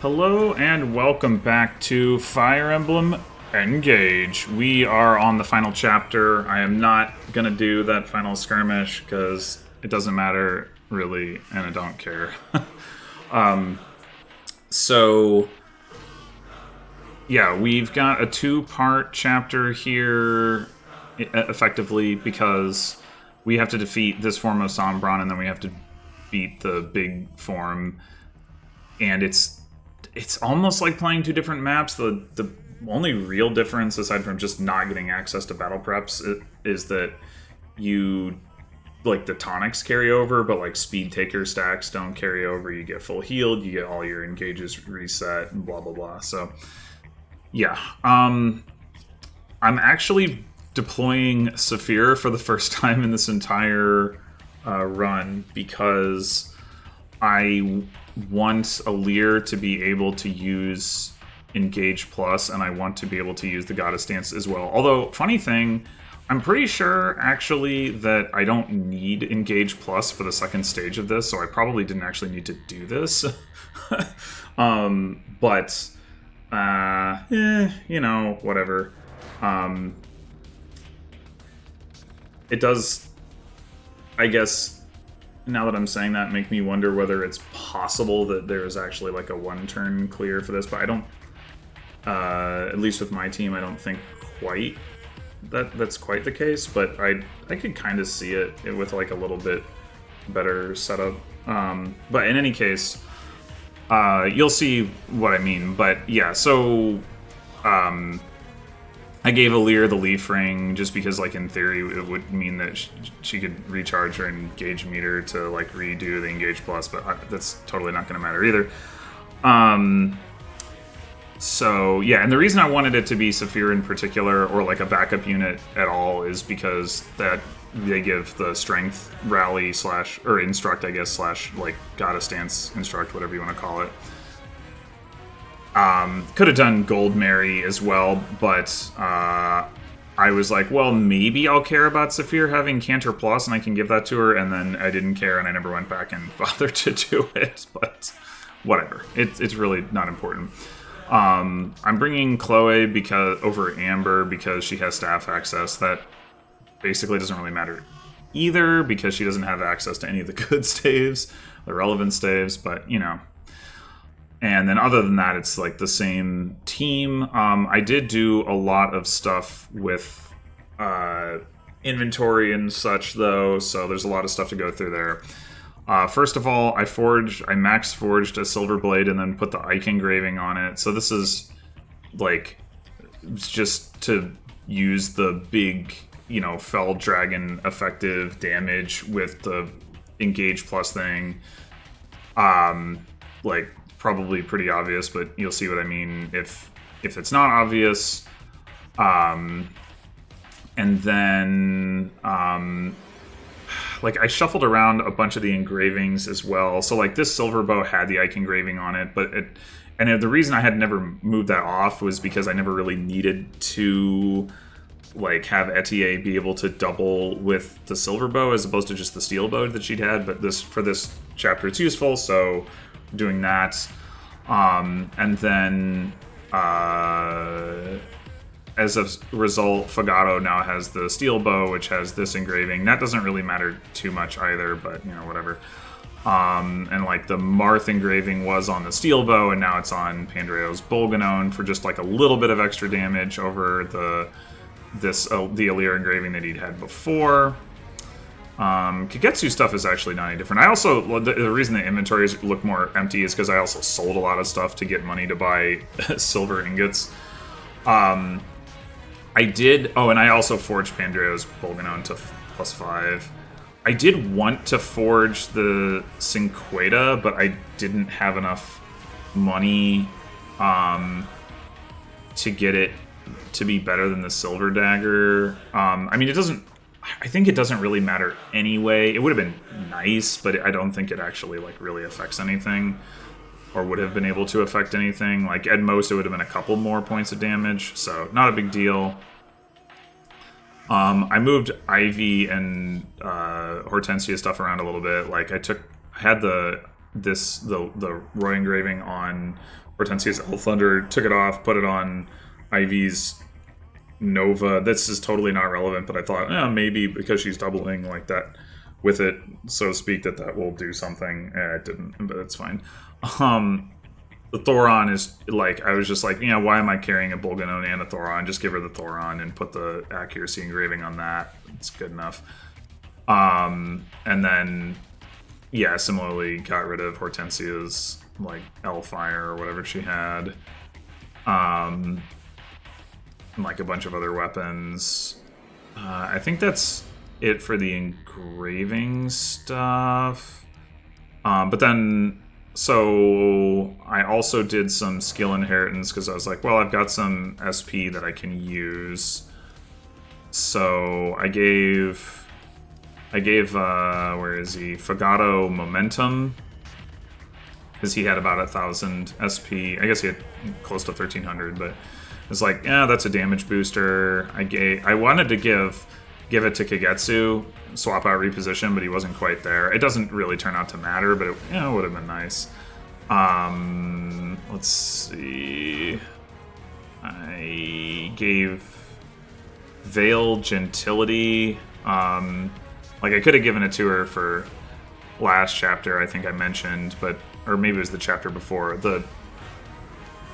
Hello and welcome back to Fire Emblem Engage. We are on the final chapter. I am not going to do that final skirmish because it doesn't matter really and I don't care. So, yeah, we've got a two-part chapter here effectively because we have to defeat this form of Sombron and then we have to beat the big form. And it's almost like playing two different maps. The only real difference, aside from just not getting access to battle preps, is that you, like, the tonics carry over, but, like, speed taker stacks don't carry over. You get full healed, you get all your engages reset, and blah, blah, blah. So, yeah. I'm actually deploying Saphir for the first time in this entire run because I want Aleer to be able to use Engage Plus, and I want to be able to use the Goddess Dance as well. Although, funny thing, I'm pretty sure, actually, that I don't need Engage Plus for the second stage of this, so I probably didn't actually need to do this. But, you know, whatever. It does, I guess, now that I'm saying that, make me wonder whether it's possible that there's actually like a one-turn clear for this, but I don't, at least with my team, I don't think quite that's quite the case, but I could kind of see it with like a little bit better setup. But in any case, you'll see what I mean. But yeah, so I gave Aleer the Leaf Ring just because, like, in theory, it would mean that she could recharge her Engage meter to, like, redo the Engage Plus, but that's totally not going to matter either. So, yeah, and the reason I wanted it to be Saphir in particular, or, like, a backup unit at all, is because that they give the Strength Rally / or Instruct, I guess, / like, Goddess Dance Instruct, whatever you want to call it. Could have done Gold Mary as well, but I was like, well, maybe I'll care about Saphir having Canter Plus and I can give that to her, and then I didn't care and I never went back and bothered to do it, but whatever. It's really not important. I'm bringing Chloe over Amber because she has staff access. That basically doesn't really matter either because she doesn't have access to any of the good staves, the relevant staves, but, you know. And then other than that, it's like the same team. I did do a lot of stuff with inventory and such, though, so there's a lot of stuff to go through there. First of all, I max forged a silver blade and then put the Ike engraving on it. So this is, like, just to use the big, you know, Fell Dragon effective damage with the Engage Plus thing. Like, probably pretty obvious, but you'll see what I mean if it's not obvious. And then like, I shuffled around a bunch of the engravings as well. So, like, this silver bow had the Ike engraving on it, but the reason I had never moved that off was because I never really needed to, like, have Etier be able to double with the silver bow as opposed to just the steel bow that she'd had. But for this chapter, it's useful, so doing that. And then as a result, Fagato now has the steel bow, which has this engraving. That doesn't really matter too much either, but, you know, whatever. And, like, the Marth engraving was on the steel bow, and now it's on Pandreo's Bolganone for just, like, a little bit of extra damage over the Aleer engraving that he'd had before. Kagetsu stuff is actually not any different. I also, the reason the inventories look more empty is because I also sold a lot of stuff to get money to buy silver ingots. I did, and I also forged Pandreo's Bolganone to +5. I did want to forge the Cinqueta, but I didn't have enough money to get it to be better than the Silver Dagger. I mean, I think it doesn't really matter anyway. It would have been nice, but I don't think it actually, like, really affects anything, or would have been able to affect anything. Like, at most, it would have been a couple more points of damage, so not a big deal. I moved Ivy and Hortensia stuff around a little bit. Like, I had the the Roy engraving on Hortensia's Elf Thunder, took it off, put it on Ivy's Nova. This is totally not relevant, but I thought, maybe because she's doubling like that with it, so to speak, that will do something. It didn't, but it's fine. The Thoron is, like, I was just like, why am I carrying a Bolganone and a Thoron? Just give her the Thoron and put the accuracy engraving on that. It's good enough. And then, yeah, similarly got rid of Hortensia's, like, Elfire or whatever she had. And, like, a bunch of other weapons. I think that's it for the engraving stuff. But then... So I also did some skill inheritance because I was like, well, I've got some SP that I can use. So I gave where is he? Fagato Momentum, because he had about 1,000 SP. I guess he had close to 1,300, but it's like, that's a damage booster. I wanted to give it to Kagetsu, swap out reposition, but he wasn't quite there. It doesn't really turn out to matter, but it would have been nice. Let's see. I gave Veil Gentility. Like, I could have given it to her for last chapter, I think I mentioned, or maybe it was the chapter before.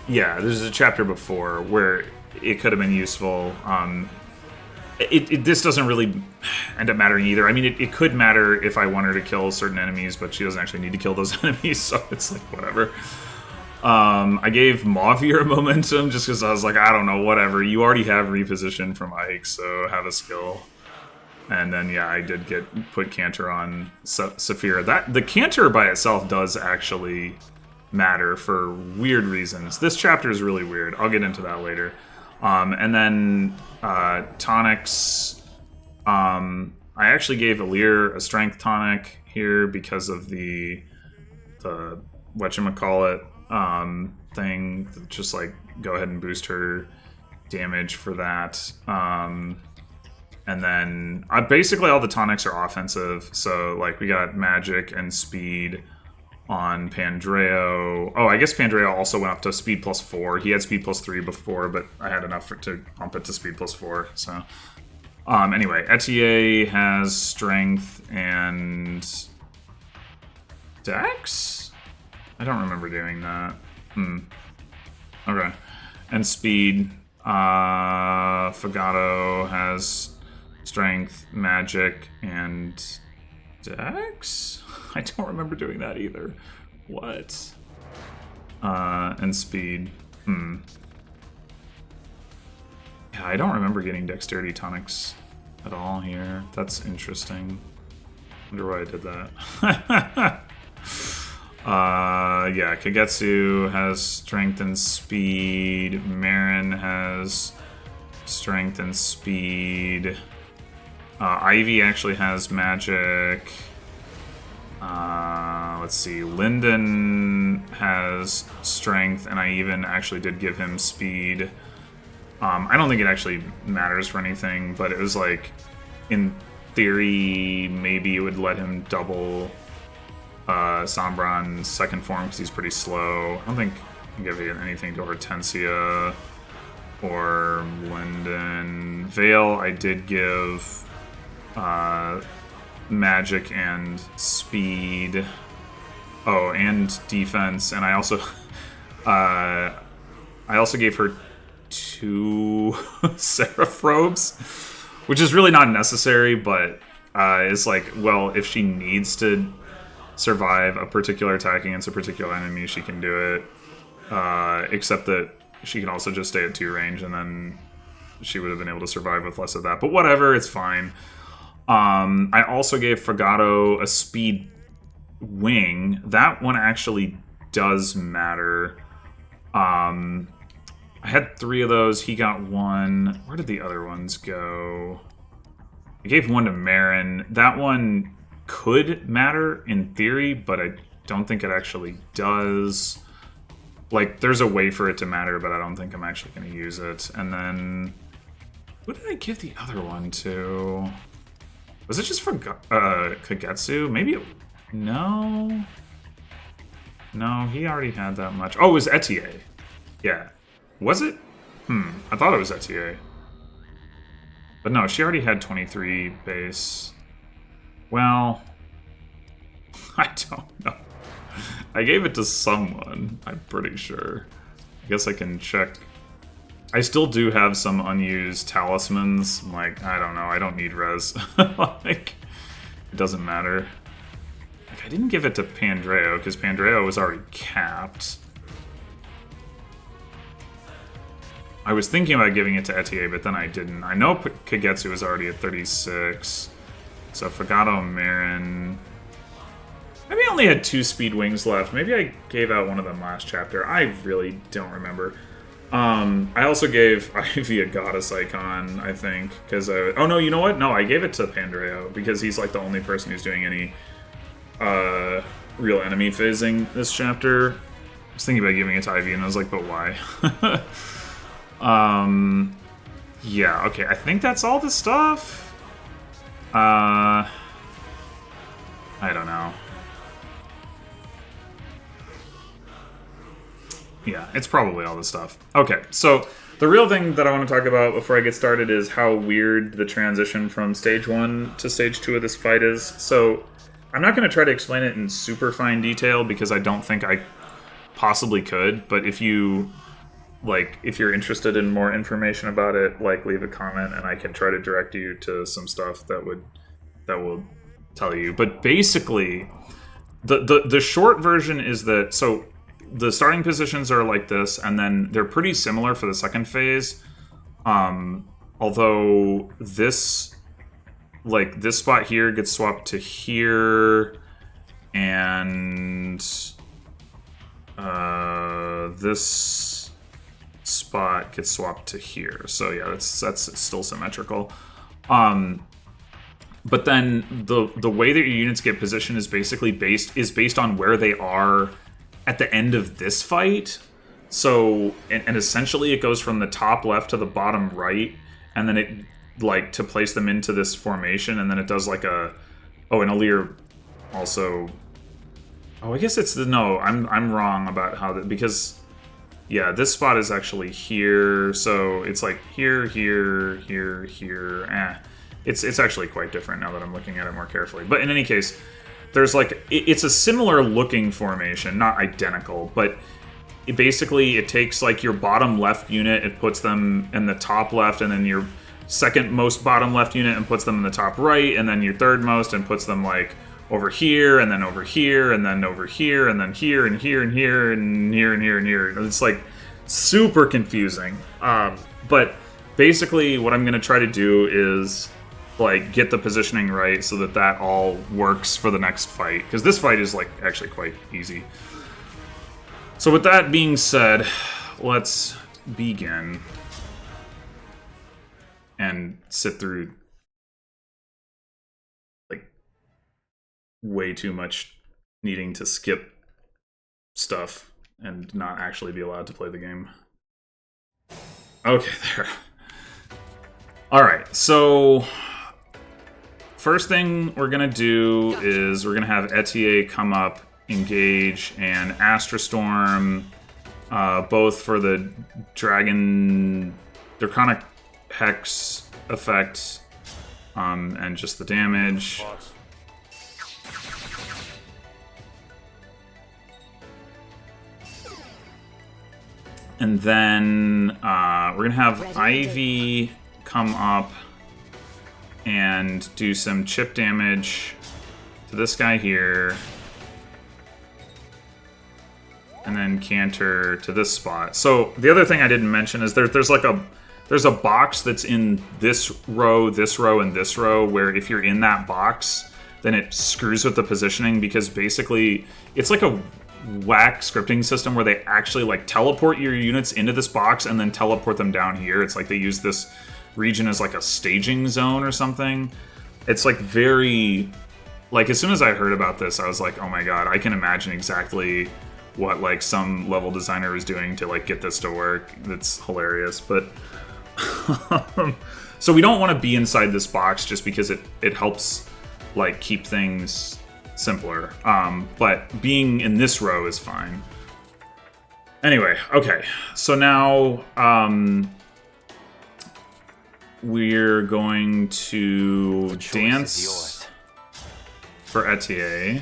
There's a chapter before where it could have been useful. This doesn't really end up mattering either. I mean, it could matter if I want her to kill certain enemies, but she doesn't actually need to kill those enemies, so it's like, whatever. I gave Mauvir Momentum just because I was like, I don't know, whatever. You already have reposition from Ike, so have a skill. And then, I did put Cantor on Saphira. The Cantor by itself does actually matter for weird reasons. This chapter is really weird. I'll get into that later. And then tonics. I actually gave Alir a strength tonic here because of the whatchamacallit thing. Just like go ahead and boost her damage for that. And then basically all the tonics are offensive. So like we got magic and speed on Pandreo. Oh, I guess Pandreo also went up to speed +4. He had speed +3 before, but I had enough to bump it to speed +4. So, anyway, Etier has strength and dex? I don't remember doing that. Okay. And speed. Fagato has strength, magic, and dex? I don't remember doing that either. What? And speed. Yeah, I don't remember getting dexterity tonics at all here. That's interesting. Wonder why I did that. Yeah, Kagetsu has strength and speed. Marin has strength and speed. Ivy actually has magic. Let's see. Lyndon has strength, and I even actually did give him speed. I don't think it actually matters for anything, but it was like, in theory, maybe it would let him double Sombron's second form because he's pretty slow. I don't think I can give anything to Hortensia or Lyndon. Veil, I did give magic and speed. Oh, and defense, and I also gave her 2 Seraph robes, which is really not necessary, but it's like, well, if she needs to survive a particular attack against a particular enemy, she can do it. Except that she can also just stay at 2 range, and then she would have been able to survive with less of that. But whatever, it's fine. I also gave Fagato a speed wing. That one actually does matter. I had 3 of those. He got 1. Where did the other ones go? I gave 1 to Marin. That one could matter in theory, but I don't think it actually does. Like, there's a way for it to matter, but I don't think I'm actually going to use it. And then, what did I give the other one to? Was it just for Kagetsu? Maybe it... No? No, he already had that much. Oh, it was Etier. Yeah. Was it? I thought it was Etier. But no, she already had 23 base. Well, I don't know. I gave it to someone, I'm pretty sure. I guess I can check. I still do have some unused talismans. I'm like, I don't know, I don't need res. Like, it doesn't matter. Like, I didn't give it to Pandreo, because Pandreo was already capped. I was thinking about giving it to Etier, but then I didn't. I know Kagetsu was already at 36. So Fagato Marin. Maybe I only had 2 speed wings left. Maybe I gave out one of them last chapter. I really don't remember. I also gave Ivy a goddess icon, I think, because oh no, you know what? No, I gave it to Pandreo because he's like the only person who's doing any real enemy phasing this chapter. I was thinking about giving it to Ivy, and I was like, but why? Yeah, okay. I think that's all the stuff. I don't know. Yeah, it's probably all the stuff. Okay, so the real thing that I want to talk about before I get started is how weird the transition from Stage 1 to Stage 2 of this fight is. So, I'm not going to try to explain it in super fine detail because I don't think I possibly could, but if you, like, if you're interested in more information about it, like, leave a comment and I can try to direct you to some stuff that will tell you. But basically, the short version is that, so the starting positions are like this, and then they're pretty similar for the second phase. Although this, like, this spot here gets swapped to here, and this spot gets swapped to here. So yeah, that's still symmetrical. But then the way that your units get positioned is basically based on where they are at the end of this fight. So, and essentially it goes from the top left to the bottom right, and then it, like, to place them into this formation, and then it does like a, oh, and Alir also, oh, I guess it's the, no, I'm wrong about how that, because, yeah, this spot is actually here, so it's like here, here, here, here, It's actually quite different now that I'm looking at it more carefully. But in any case, there's like, it's a similar looking formation, not identical, but it takes like your bottom left unit, it puts them in the top left, and then your second most bottom left unit and puts them in the top right, and then your third most and puts them like over here, and then over here, and then over here, and then here, and here, and here, and here, and here, and here. It's like super confusing. But basically what I'm going to try to do is, like, get the positioning right so that all works for the next fight. Because this fight is, like, actually quite easy. So with that being said, let's begin. And sit through, like, way too much needing to skip stuff and not actually be allowed to play the game. Okay, there. Alright, so first thing we're going to do is we're going to have Etier come up, engage, and Astrostorm, both for the Dragon Draconic Hex effect, and just the damage. And then we're going to have Ivy come up and do some chip damage to this guy here. And then canter to this spot. So the other thing I didn't mention is there's a box that's in this row, and this row, where if you're in that box, then it screws with the positioning, because basically it's like a whack scripting system where they actually, like, teleport your units into this box and then teleport them down here. It's like they use this region as like a staging zone or something. It's like very, like, as soon as I heard about this, I was like, oh my god, I can imagine exactly what, like, some level designer was doing to, like, get this to work. That's hilarious. But so we don't want to be inside this box just because it helps, like, keep things simpler. But being in this row is fine. Anyway, okay. So now we're going to dance for Etier.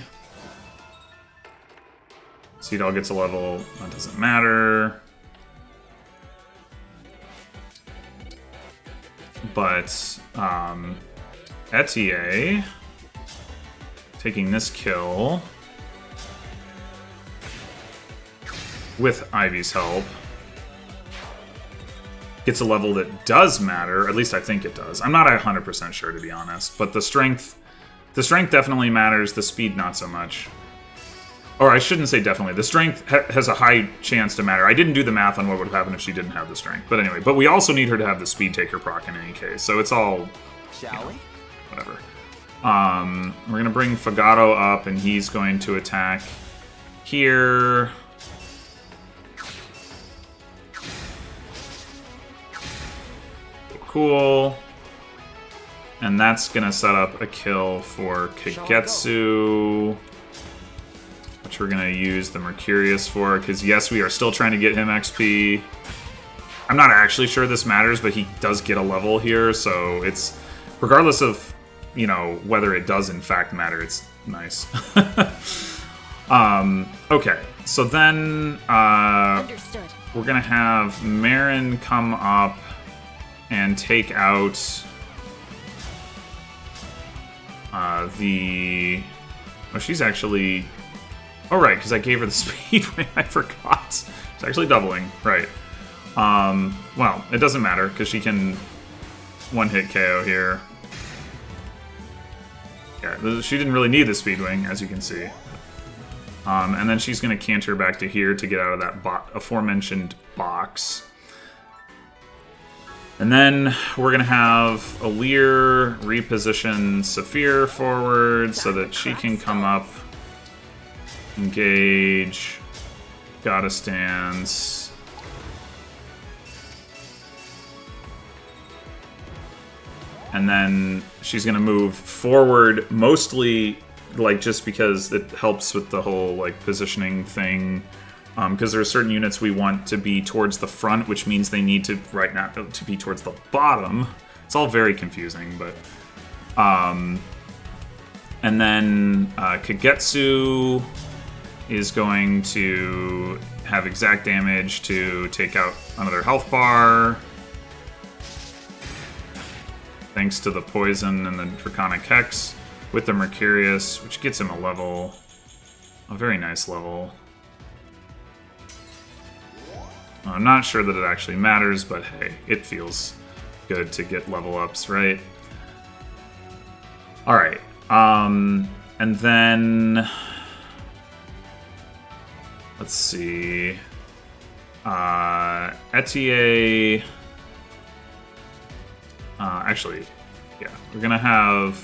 Seedall gets a level. That doesn't matter. But Etier taking this kill with Ivy's help gets a level that does matter. At least I think it does. I'm not 100% sure, to be honest. But the strength definitely matters. The speed not so much. Or I shouldn't say definitely. The strength has a high chance to matter. I didn't do the math on what would happen if she didn't have the strength. But anyway, but we also need her to have the speed taker proc in any case. So it's all, shall we? Whatever. We're going to bring Fagato up, and he's going to attack here. Cool. And that's going to set up a kill for Kagetsu, which we're going to use the Mercurius for, because yes, we are still trying to get him XP. I'm not actually sure this matters, but he does get a level here, so it's, regardless of, you know, whether it does in fact matter, it's nice. Okay, so then we're going to have Marin come up and take out the... Oh, she's actually... Oh, right, because I gave her the speedway. I forgot. It's actually doubling. Right. Well, it doesn't matter, because she can one-hit KO here. Yeah, she didn't really need the speed wing, as you can see. And then she's going to canter back to here to get out of that aforementioned box. And then we're going to have Alir reposition Saphir forward so that she can come up, engage, Goddess Dance. And then she's going to move forward, mostly like just because it helps with the whole like positioning thing. Because there are certain units we want to be towards the front, which means they need to right now to be towards the bottom. It's all very confusing, but and then Kagetsu is going to have exact damage to take out another health bar, thanks to the poison and the Draconic Hex with the Mercurius, which gets him a level, a very nice level. I'm not sure that it actually matters, but hey, it feels good to get level ups, right? Alright, and then... Let's see... Etier... actually, yeah, we're gonna have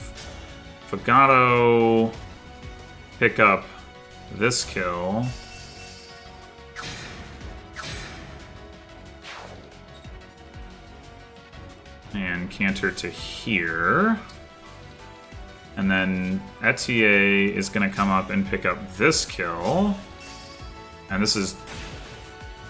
Fagato pick up this kill. And canter to here. And then Etier is going to come up and pick up this kill. And this is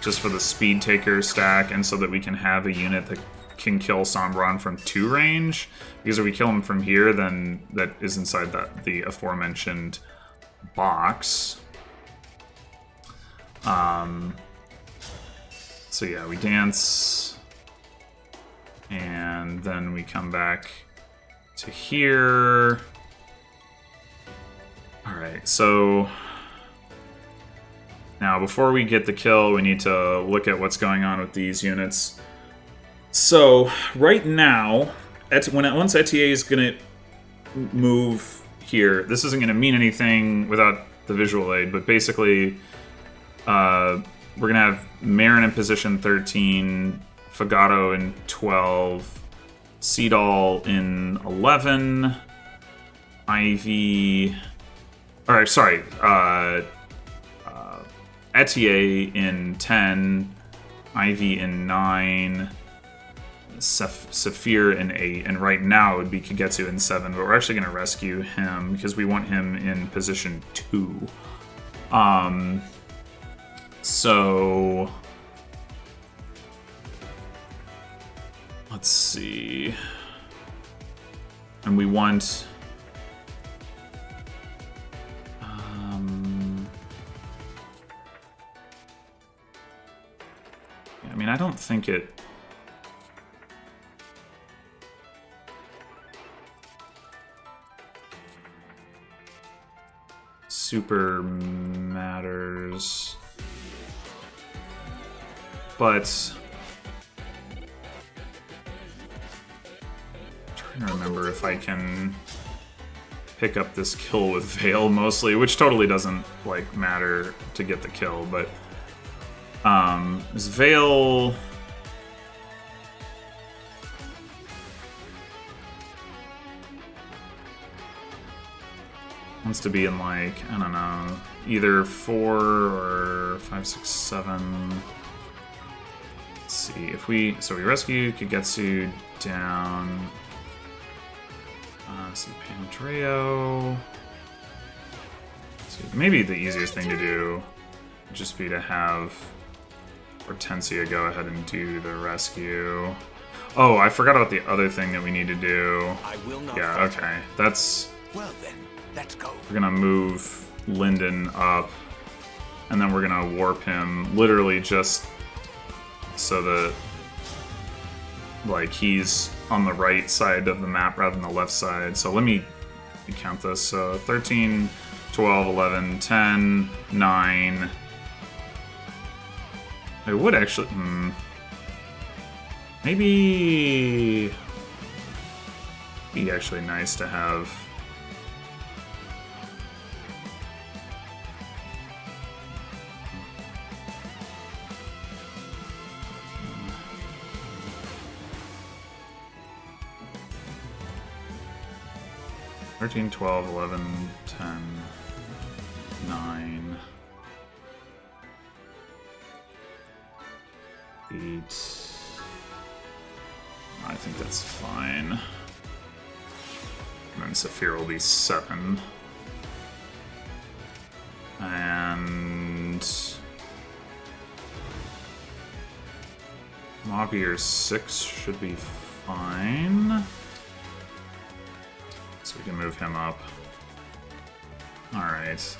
just for the speed taker stack, and so that we can have a unit that can kill Sombron from 2 range. Because if we kill him from here, then that is inside the aforementioned box. So yeah, we dance... And then we come back to here. Alright, so... Now, before we get the kill, we need to look at what's going on with these units. So, right now, once Etier is going to move here, this isn't going to mean anything without the visual aid, but basically, we're going to have Marin in position 13, Fagato in 12, Seedall in 11, Ivy... Alright, sorry, Etier in 10, Ivy in 9, Saphir in 8, and right now it would be Kagetsu in 7, but we're actually going to rescue him because we want him in position 2. So let's see. And we want I mean, I don't think it super matters, but I'm trying to remember if I can pick up this kill with Veil mostly, which totally doesn't like matter to get the kill, but is Veil wants to be in like, I don't know, either 4 or 5, 6, 7. Let's see if we rescue Kagetsu down. Some Pandreo. So maybe the easiest thing to do would just be to have Hortensia go ahead and do the rescue. Oh, I forgot about the other thing that we need to do. I will not. Yeah, okay. That's... Well then, let's go. We're gonna move Lyndon up, and then we're gonna warp him literally just so that like he's on the right side of the map rather than the left side. So let me count this. So 13, 12, 11, 10, 9. I would actually... Maybe... Be actually nice to have... Thirteen, 12, 11, 10, 9, 8. I think that's fine. And then Saphir will be 7. And Mavier 6 should be fine. So we can move him up. Alright.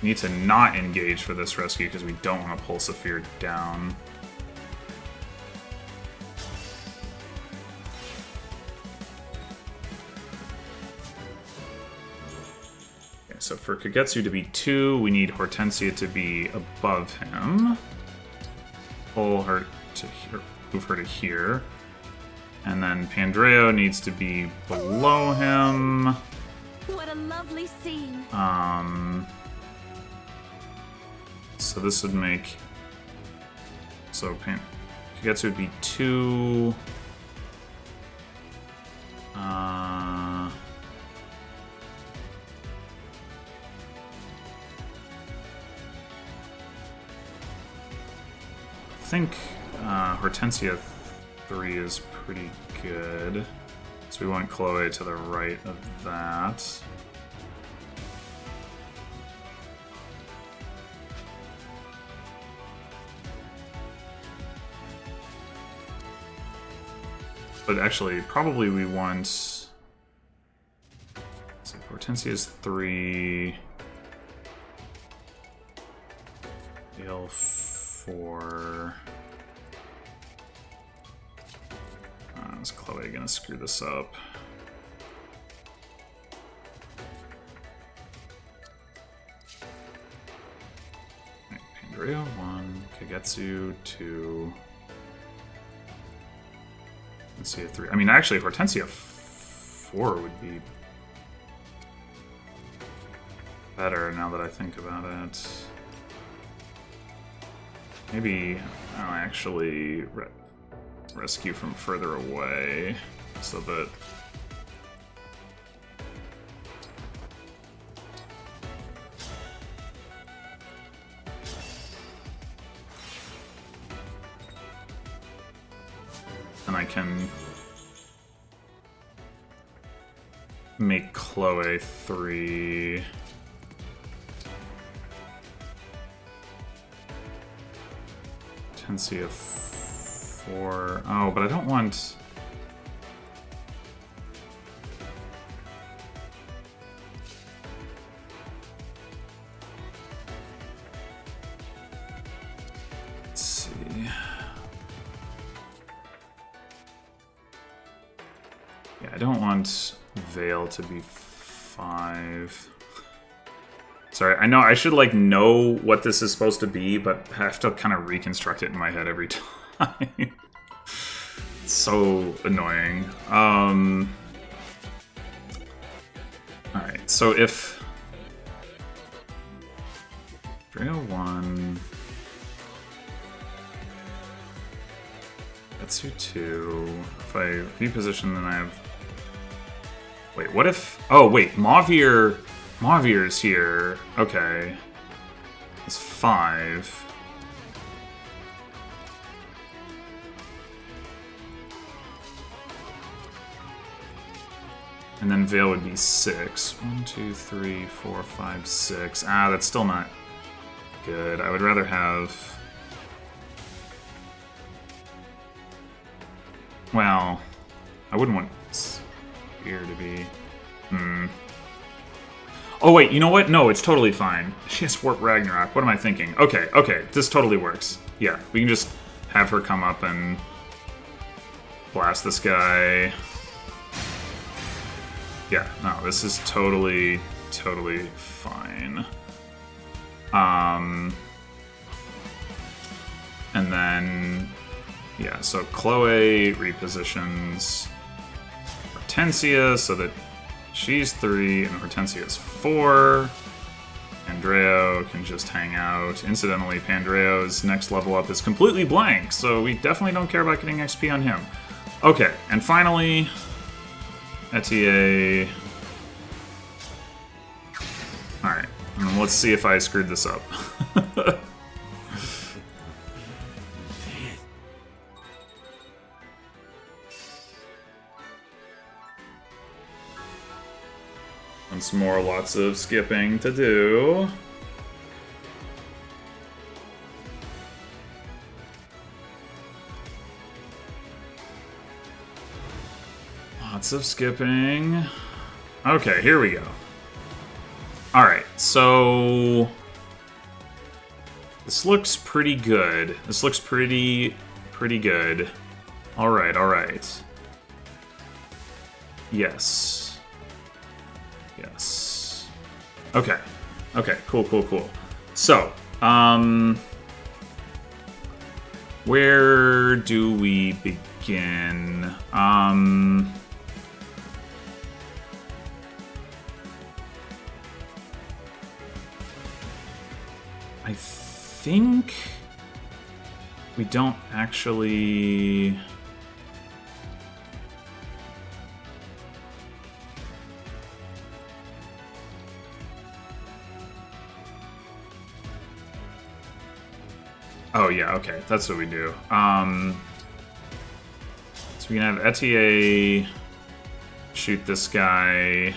Need to not engage for this rescue because we don't want to pull Saphir down. So for Kagetsu to be 2, we need Hortensia to be above him. Pull her to here, move her to here. And then Pandreo needs to be below him. What a lovely scene. So this would make... So Kagetsu would be 2. I think Hortensia 3 is pretty good. So we want Chloe to the right of that. But actually, probably we want... So Hortensia is 3. Gale 4. Is Chloe gonna screw this up? Right, Pandreo 1, Kagetsu 2. Hortensia 3. I mean, actually, Hortensia 4 would be better now that I think about it. Maybe I'll actually rescue from further away so that can make Chloe 3. Tensia 4. Oh, but I don't want... Let's see. Yeah, I don't want Veil to be 5. Sorry, I know I should like know what this is supposed to be, but I have to kind of reconstruct it in my head every time. It's so annoying. Alright, so if Dreo 1, Etsu 2, if I reposition, then I have... Wait, what if... Oh, wait, Mauvir's here. Okay. It's 5. And then Veil would be 6. 1, 2, 3, 4, 5, 6. Ah, that's still not good. I would rather have... Well, I wouldn't want Spear to be... Oh wait, you know what? No, it's totally fine. She has Warp Ragnarok. What am I thinking? Okay, this totally works. Yeah, we can just have her come up and blast this guy. Yeah, no, this is totally fine. And then, yeah, so Chloe repositions Hortensia so that she's 3 and Hortensia's 4. Pandreo can just hang out. Incidentally, Pandreo's next level up is completely blank, so we definitely don't care about getting XP on him. Okay, and finally, Etier. Alright, let's see if I screwed this up. Once more, lots of skipping to do. Lots of skipping. Okay, here we go. Alright, so... This looks pretty good. This looks pretty good. Alright. Yes. Yes. Okay, cool. So, where do we begin? I think we don't actually... Oh yeah, okay, that's what we do. So we can have Etier shoot this guy.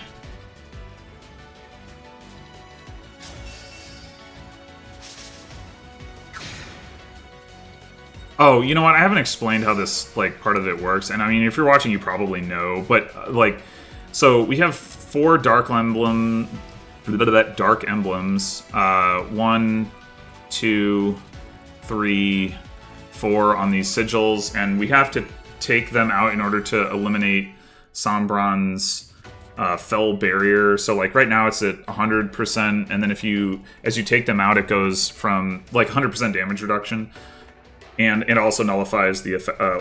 Oh, you know what? I haven't explained how this, like, part of it works. And I mean, if you're watching, you probably know. But, like, so we have 4 dark emblems. 1, 2, 3, 4 on these sigils. And we have to take them out in order to eliminate Sombron's Fell Barrier. So, like, right now it's at 100%. And then as you take them out, it goes from, like, 100% damage reduction. And it also nullifies the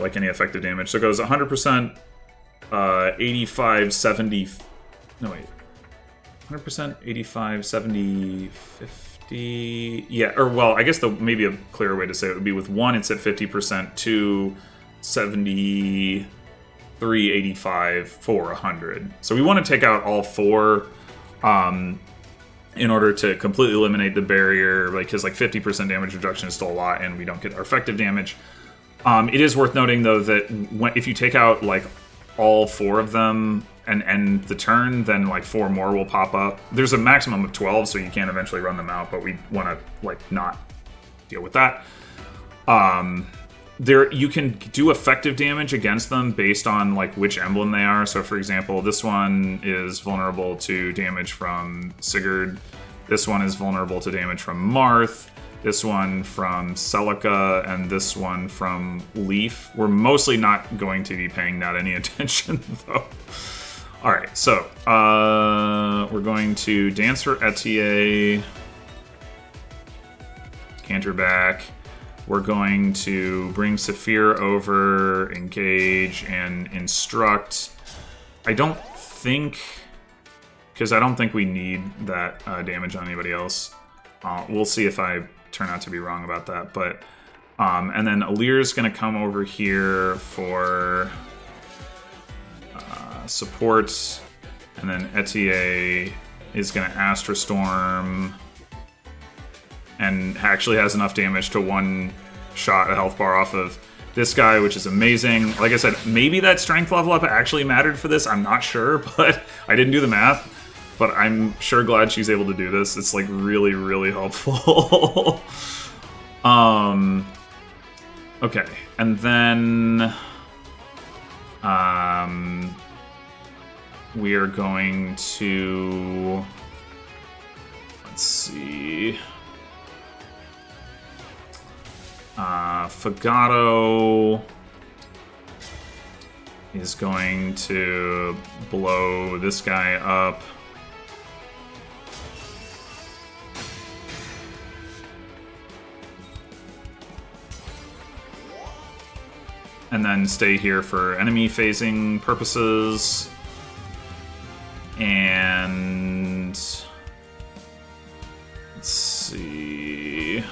like any effective damage. So it goes 100%, 85, 70. No wait, 100%, 85, 70, 50. Yeah, or well, I guess maybe a clearer way to say it would be with 1, it's at 50%, 2, 73, 85, 4, 100. So we want to take out all 4. In order to completely eliminate the barrier, because like 50% damage reduction is still a lot, and we don't get our effective damage. It is worth noting, though, that if you take out, like, all 4 of them and end the turn, then, like, 4 more will pop up. There's a maximum of 12, so you can eventually run them out, but we want to, like, not deal with that. You can do effective damage against them based on, like, which emblem they are. So, for example, this one is vulnerable to damage from Sigurd. This one is vulnerable to damage from Marth. This one from Celica, and this one from Leaf. We're mostly not going to be paying that any attention, though. Alright, so, we're going to dance for Etier. Canter back. We're going to bring Saphir over, engage, and instruct. I don't think... because I don't think we need that damage on anybody else. We'll see if I turn out to be wrong about that, but and then Alir's gonna come over here for support, and then Etier is gonna Astra Storm, and actually has enough damage to one-shot a health bar off of this guy, which is amazing. Like I said, maybe that strength level up actually mattered for this. I'm not sure, but I didn't do the math. But I'm sure glad she's able to do this. It's, like, really, really helpful. Okay, and then we are going to, let's see, Fagato is going to blow this guy up. And then stay here for enemy phasing purposes. And let's see.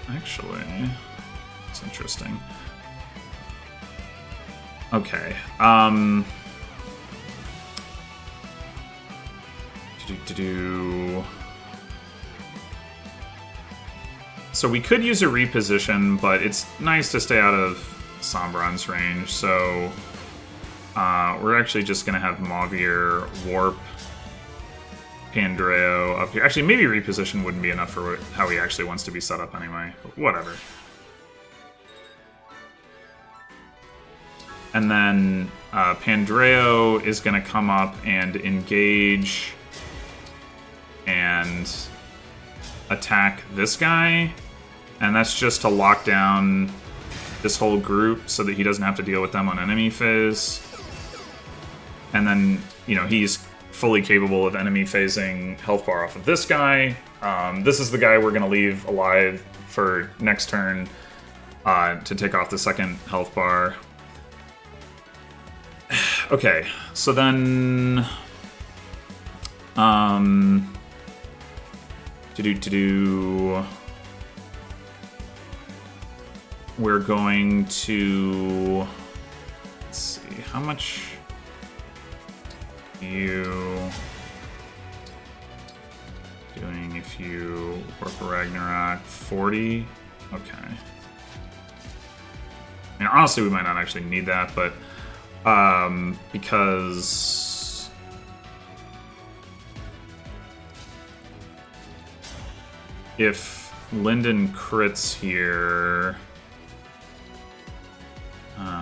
Actually, it's interesting. Okay. So we could use a reposition, but it's nice to stay out of Sombron's range, so we're actually just going to have Mauvir warp Pandreo up here. Actually, maybe reposition wouldn't be enough for how he actually wants to be set up anyway, but whatever. And then Pandreo is going to come up and engage and attack this guy. And that's just to lock down this whole group so that he doesn't have to deal with them on enemy phase. And then, you know, he's fully capable of enemy phasing health bar off of this guy. This is the guy we're going to leave alive for next turn to take off the second health bar. Okay, so then... We're going to... Let's see, how much... you doing if you work Ragnarok? 40? Okay. I mean, honestly, we might not actually need that, but because if Lyndon crits here,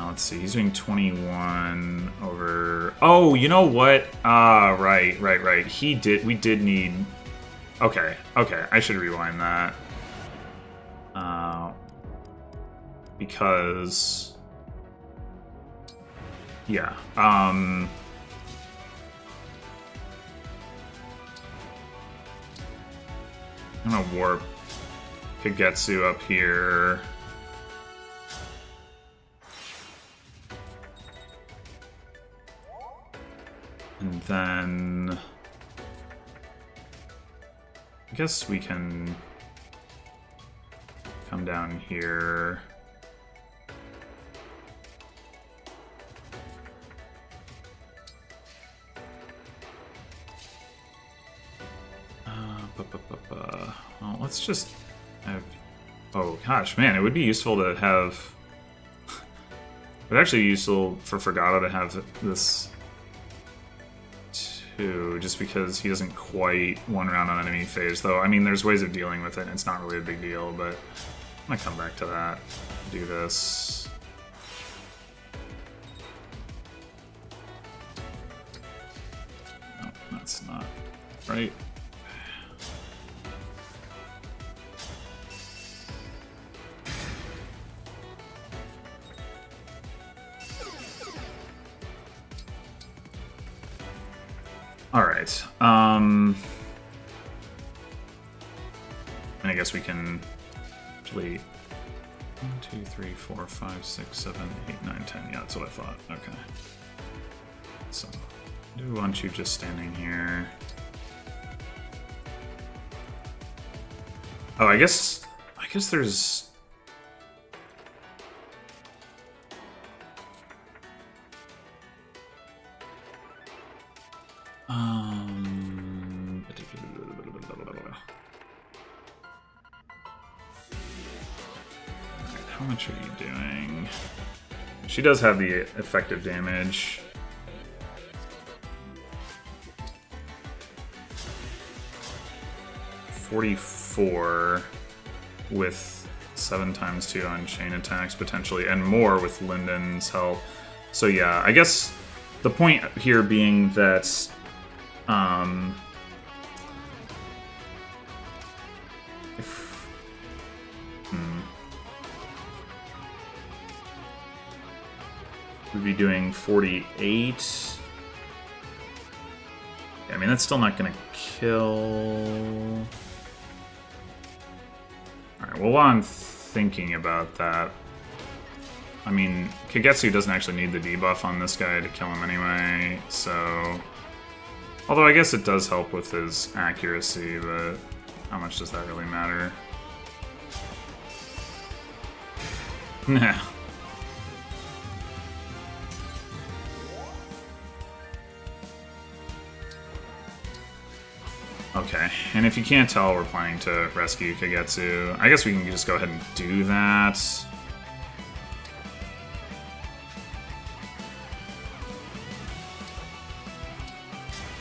let's see, he's doing 21 over... Oh, you know what? Right. We did need... Okay, I should rewind that. Because... Yeah, I'm gonna warp Kagetsu up here. And then I guess we can come down here. Well, let's just have Oh gosh, man, it would be useful to have... it would actually be useful for Forgato to have this too, just because he doesn't quite one round on enemy phase, though. I mean, there's ways of dealing with it, and it's not really a big deal, but I'm gonna come back to that. Do this. No, that's not right. Alright, and I guess we can actually 1, 2, 3, 4, 5, 6, 7, 8, 9, 10. Yeah, that's what I thought. Okay. So I do want you just standing here. Oh, I guess there's how much are you doing? She does have the effective damage. $44 with 7 times 2 on chain attacks potentially, and more with Linden's help. So yeah, I guess the point here being that we'd be doing 48. I mean, that's still not gonna kill. Alright, well, while I'm thinking about that, I mean, Kagetsu doesn't actually need the debuff on this guy to kill him anyway, so... Although I guess it does help with his accuracy, but how much does that really matter? Nah. Okay, and if you can't tell, we're planning to rescue Kagetsu. I guess we can just go ahead and do that.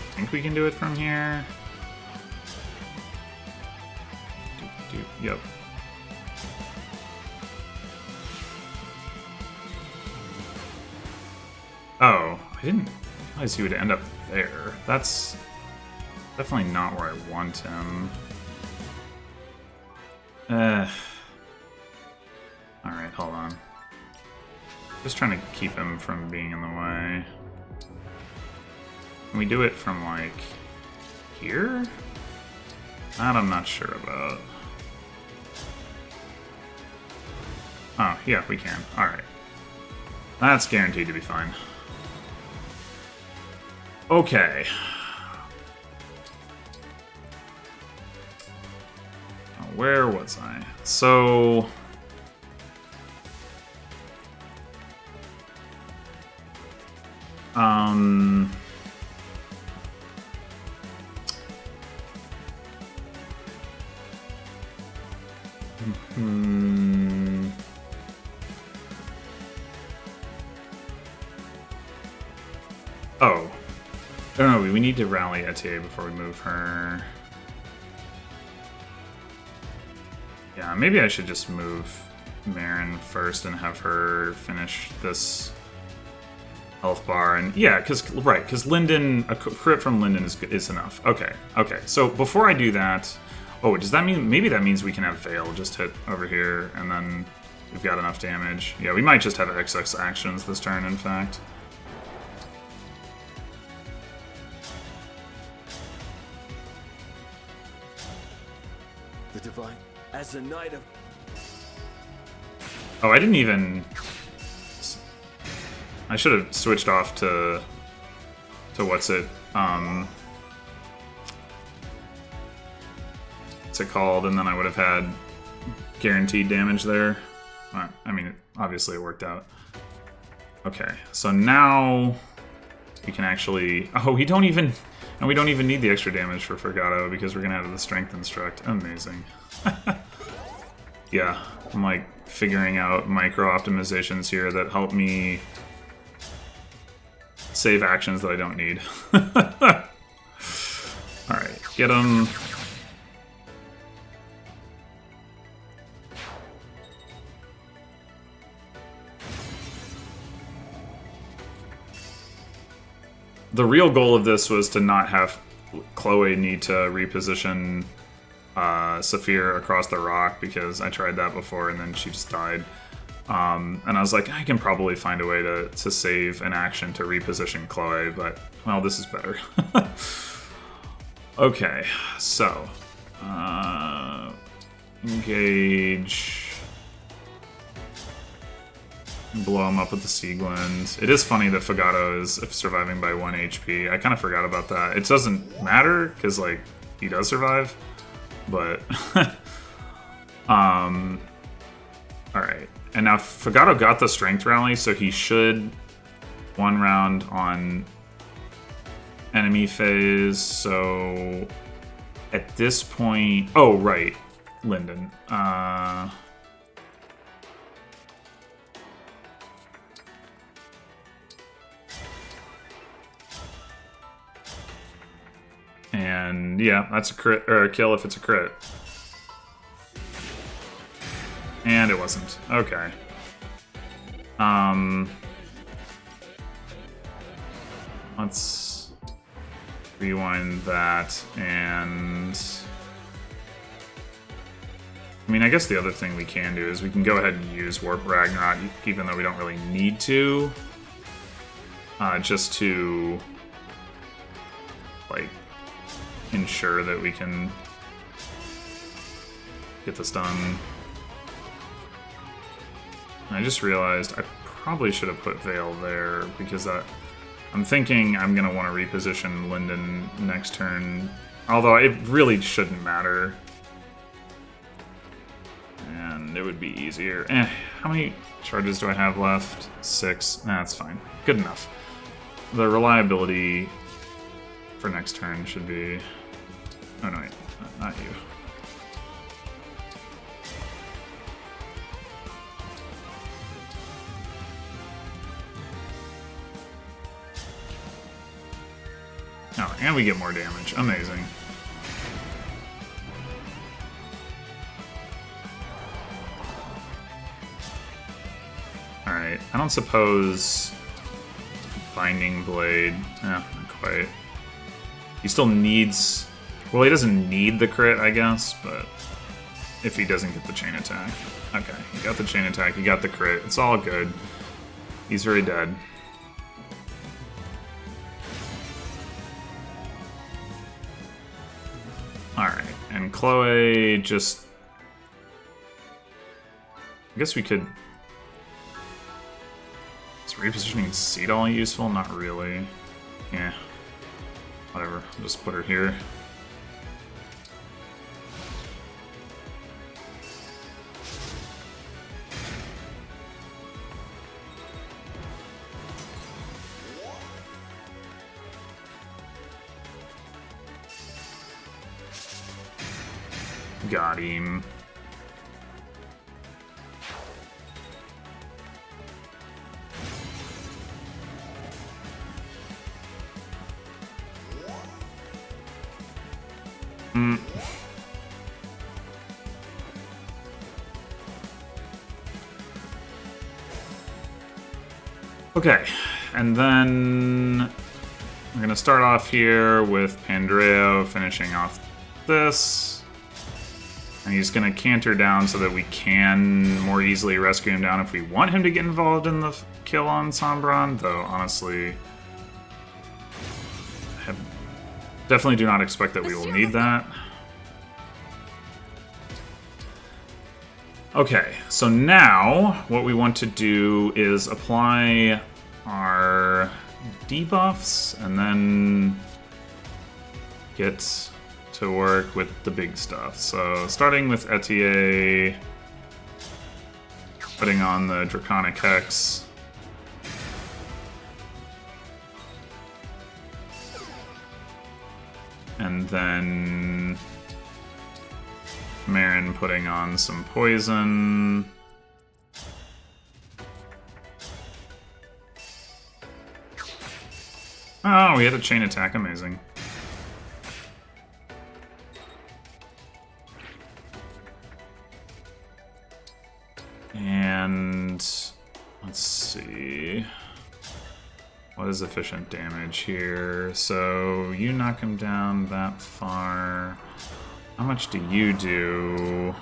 I think we can do it from here. Yep. Oh, I didn't realize he would end up there. That's definitely not where I want him. Alright, hold on. Just trying to keep him from being in the way. Can we do it from, like, here? That I'm not sure about. Oh, yeah, we can. Alright. That's guaranteed to be fine. Okay. Where was I? So... Oh. Oh, we need to rally Etier before we move her. Yeah, maybe I should just move Marin first and have her finish this health bar. And yeah, because Linden, a crit from Linden is enough. Okay, okay. So before I do that, oh, does that mean, maybe that means we can have Veil just hit over here and then we've got enough damage. Yeah, we might just have XX actions this turn, in fact. The divine, as a knight of... Oh, I didn't even... I should have switched off to what's it called, and then I would have had guaranteed damage there. I mean, obviously it worked out. Okay, so now we can actually... Oh, we don't even need the extra damage for Forgato because we're gonna have the Strength Instruct. Amazing. Yeah, I'm like figuring out micro optimizations here that help me save actions that I don't need. Alright, get him. The real goal of this was to not have Chloe need to reposition Saphir across the rock, because I tried that before and then she just died. And I was like, I can probably find a way to save an action to reposition Chloe, but, well, this is better. Okay, so, engage, blow him up with the Sieglund. It is funny that Fagato is surviving by 1 HP. I kind of forgot about that. It doesn't matter, because, like, he does survive, but, alright. And now Fagato got the Strength Rally, so he should 1 round on enemy phase, so at this point... Oh, right. Linden. And yeah, that's a crit, or a kill if it's a crit. And it wasn't. Okay. Let's rewind that, and I mean, I guess the other thing we can do is we can go ahead and use Warp Ragnarok, even though we don't really need to, just to like ensure that we can get this done. I just realized I probably should have put Veil there, because I'm thinking I'm going to want to reposition Linden next turn, although it really shouldn't matter. And it would be easier. How many charges do I have left? 6. That's fine. Good enough. The reliability for next turn should be... Oh no, wait. Not you. Oh, and we get more damage. Amazing. Alright, I don't suppose Binding Blade... not quite. He still needs... Well, he doesn't need the crit, I guess, but if he doesn't get the chain attack. Okay, he got the chain attack, he got the crit. It's all good. He's very dead. Alright, and Chloe just... I guess we could... Is repositioning Seedall useful? Not really. Yeah. Whatever, I'll just put her here. Got him. Okay, and then we're gonna start off here with Pandreo finishing off this. And he's gonna canter down so that we can more easily rescue him down if we want him to get involved in the kill on Sombron, though honestly, I definitely do not expect that we will need that. Okay, so now what we want to do is apply our debuffs and then get to work with the big stuff. So starting with Etier, putting on the Draconic Hex. And then Marin putting on some poison. Oh, we had a chain attack. Amazing. And let's see. What is efficient damage here? So you knock him down that far. How much do you do?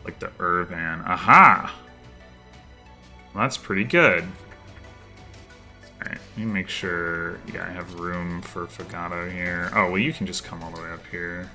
Like the Irvan. Aha! Well, that's pretty good. Alright, let me make sure. Yeah, I have room for Fagato here. Oh, well, you can just come all the way up here.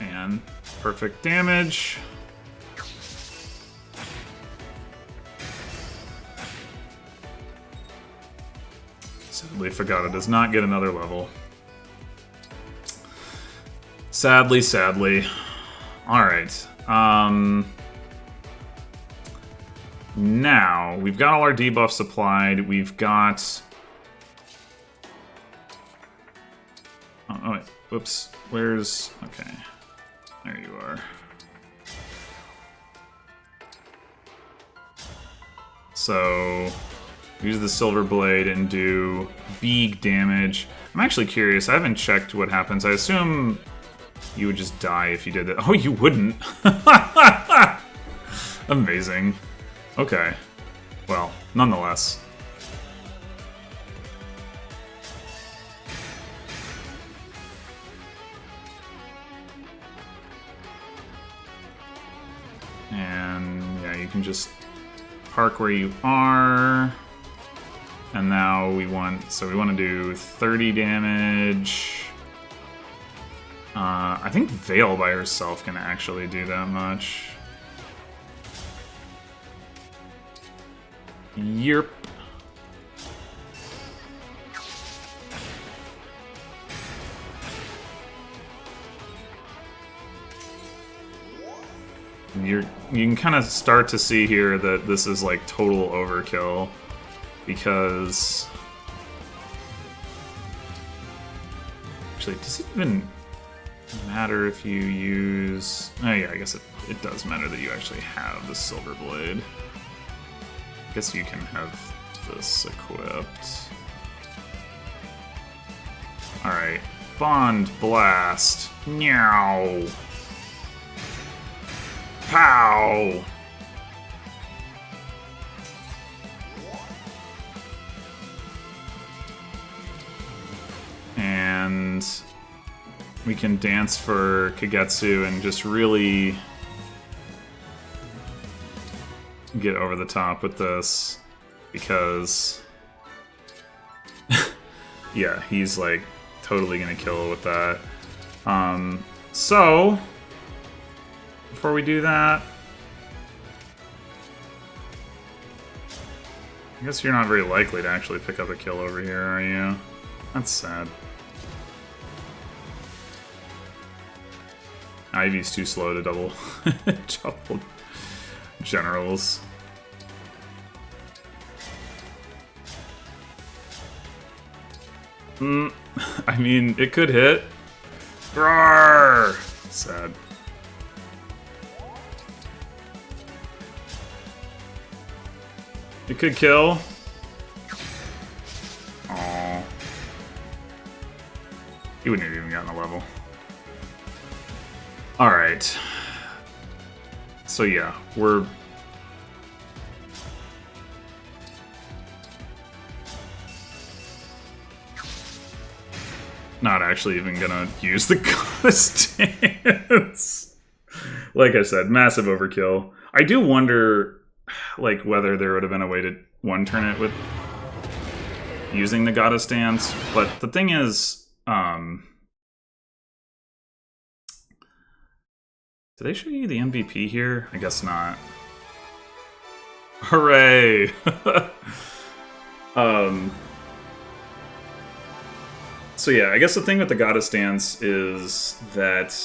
And perfect damage. Sadly, Fagato does not get another level. Sadly, sadly. Alright. Now, we've got all our debuffs supplied. We've got... Oh, wait. Whoops. Where's... Okay. There you are. So, use the Silver Blade and do big damage. I'm actually curious. I haven't checked what happens. I assume you would just die if you did that. Oh, you wouldn't. Amazing. Okay. Well, nonetheless. And yeah, you can just park where you are. And now we want, so we want to do 30 damage. I think Veil by herself can actually do that much. Yerp. You can kind of start to see here that this is like total overkill, because actually, does it even matter if you use... Oh yeah, I guess it does matter that you actually have the Silver Blade. I guess you can have this equipped. Alright, Bond Blast. Meow. Pow! And we can dance for Kagetsu and just really get over the top with this, because yeah, he's like totally gonna kill with that. So before we do that, I guess you're not very likely to actually pick up a kill over here, are you? That's sad. Ivy's too slow to double generals. I mean, it could hit. Roar! Sad. It could kill. Aww. He wouldn't have even gotten a level. Alright. So yeah, we're... not actually even gonna use the Goddess Dance. Like I said, massive overkill. I do wonder, like, whether there would have been a way to one-turn it with using the Goddess Dance, but the thing is, do they show you the MVP here? I guess not. Hooray! So yeah, I guess the thing with the Goddess Dance is that,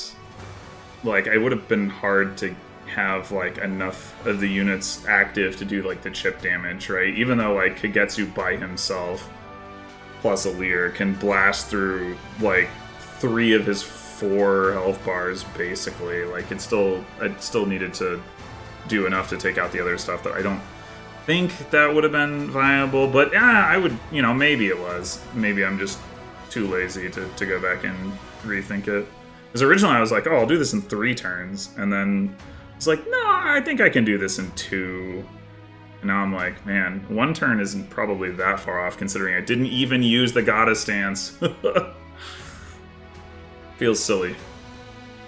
like, it would have been hard to have, like, enough of the units active to do, like, the chip damage, right? Even though, like, Kagetsu by himself, plus Alir, can blast through, like, 3 of his 4 health bars, basically. Like, it still needed to do enough to take out the other stuff that I don't think that would have been viable, but yeah, I would, maybe it was. Maybe I'm just too lazy to go back and rethink it. Because originally I was like, oh, I'll do this in 3 turns, and then it's like, no, I think I can do this in 2. And now I'm like, man, 1 turn isn't probably that far off, considering I didn't even use the Goddess Dance. Feels silly.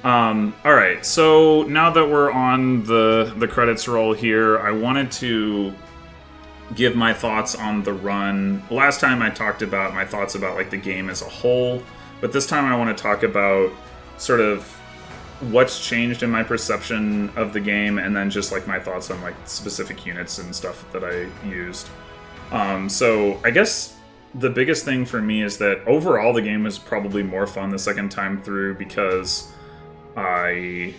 Alright, so now that we're on the credits roll here, I wanted to give my thoughts on the run. Last time I talked about my thoughts about, like, the game as a whole, but this time I want to talk about sort of what's changed in my perception of the game, and then just, like, my thoughts on, like, specific units and stuff that I used. So I guess the biggest thing for me is that overall the game was probably more fun the second time through, because I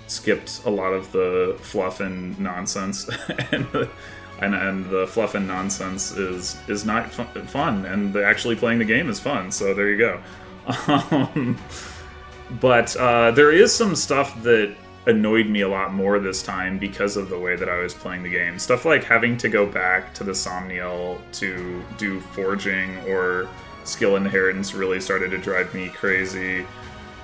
skipped a lot of the fluff and nonsense, and the fluff and nonsense is not fun, and actually playing the game is fun, so there you go. But there is some stuff that annoyed me a lot more this time because of the way that I was playing the game. Stuff like having to go back to the Somniel to do forging or skill inheritance really started to drive me crazy.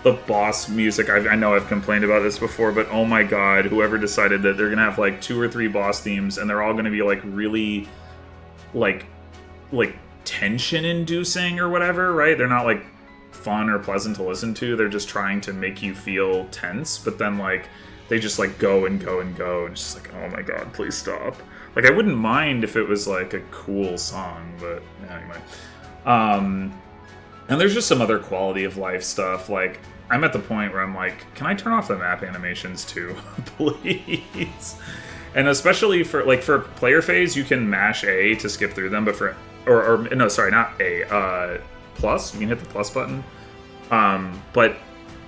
The boss music, I know I've complained about this before, but oh my god, whoever decided that they're gonna have like 2 or 3 boss themes and they're all gonna be like really like tension inducing or whatever, right? They're not like fun or pleasant to listen to, they're just trying to make you feel tense, but then like they just like go and go and go, and it's just like, oh my god, please stop. Like, I wouldn't mind if it was like a cool song, but anyway. And there's just some other quality of life stuff. Like, I'm at the point where I'm like, can I turn off the map animations too? Please. And especially for player phase, you can mash A to skip through them, but no, sorry, not A. Plus, you can hit the plus button.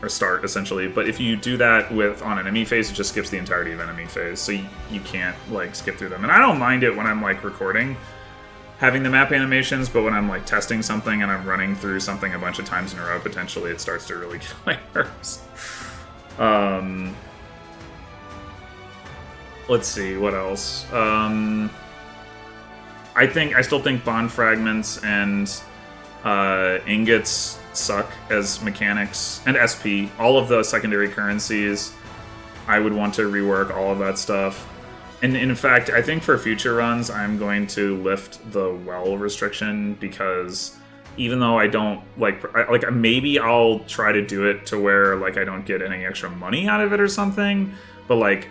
Or start, essentially. But if you do that on enemy phase, it just skips the entirety of enemy phase, so you can't, like, skip through them. And I don't mind it when I'm, like, recording, having the map animations, but when I'm, like, testing something and I'm running through something a bunch of times in a row, potentially it starts to really get my nerves. Let's see, what else? I still think bond fragments and ingots suck as mechanics, and SP, all of the secondary currencies. I would want to rework all of that stuff. And in fact, I think for future runs, I'm going to lift the well restriction, because even though I don't maybe I'll try to do it to where like I don't get any extra money out of it or something, but like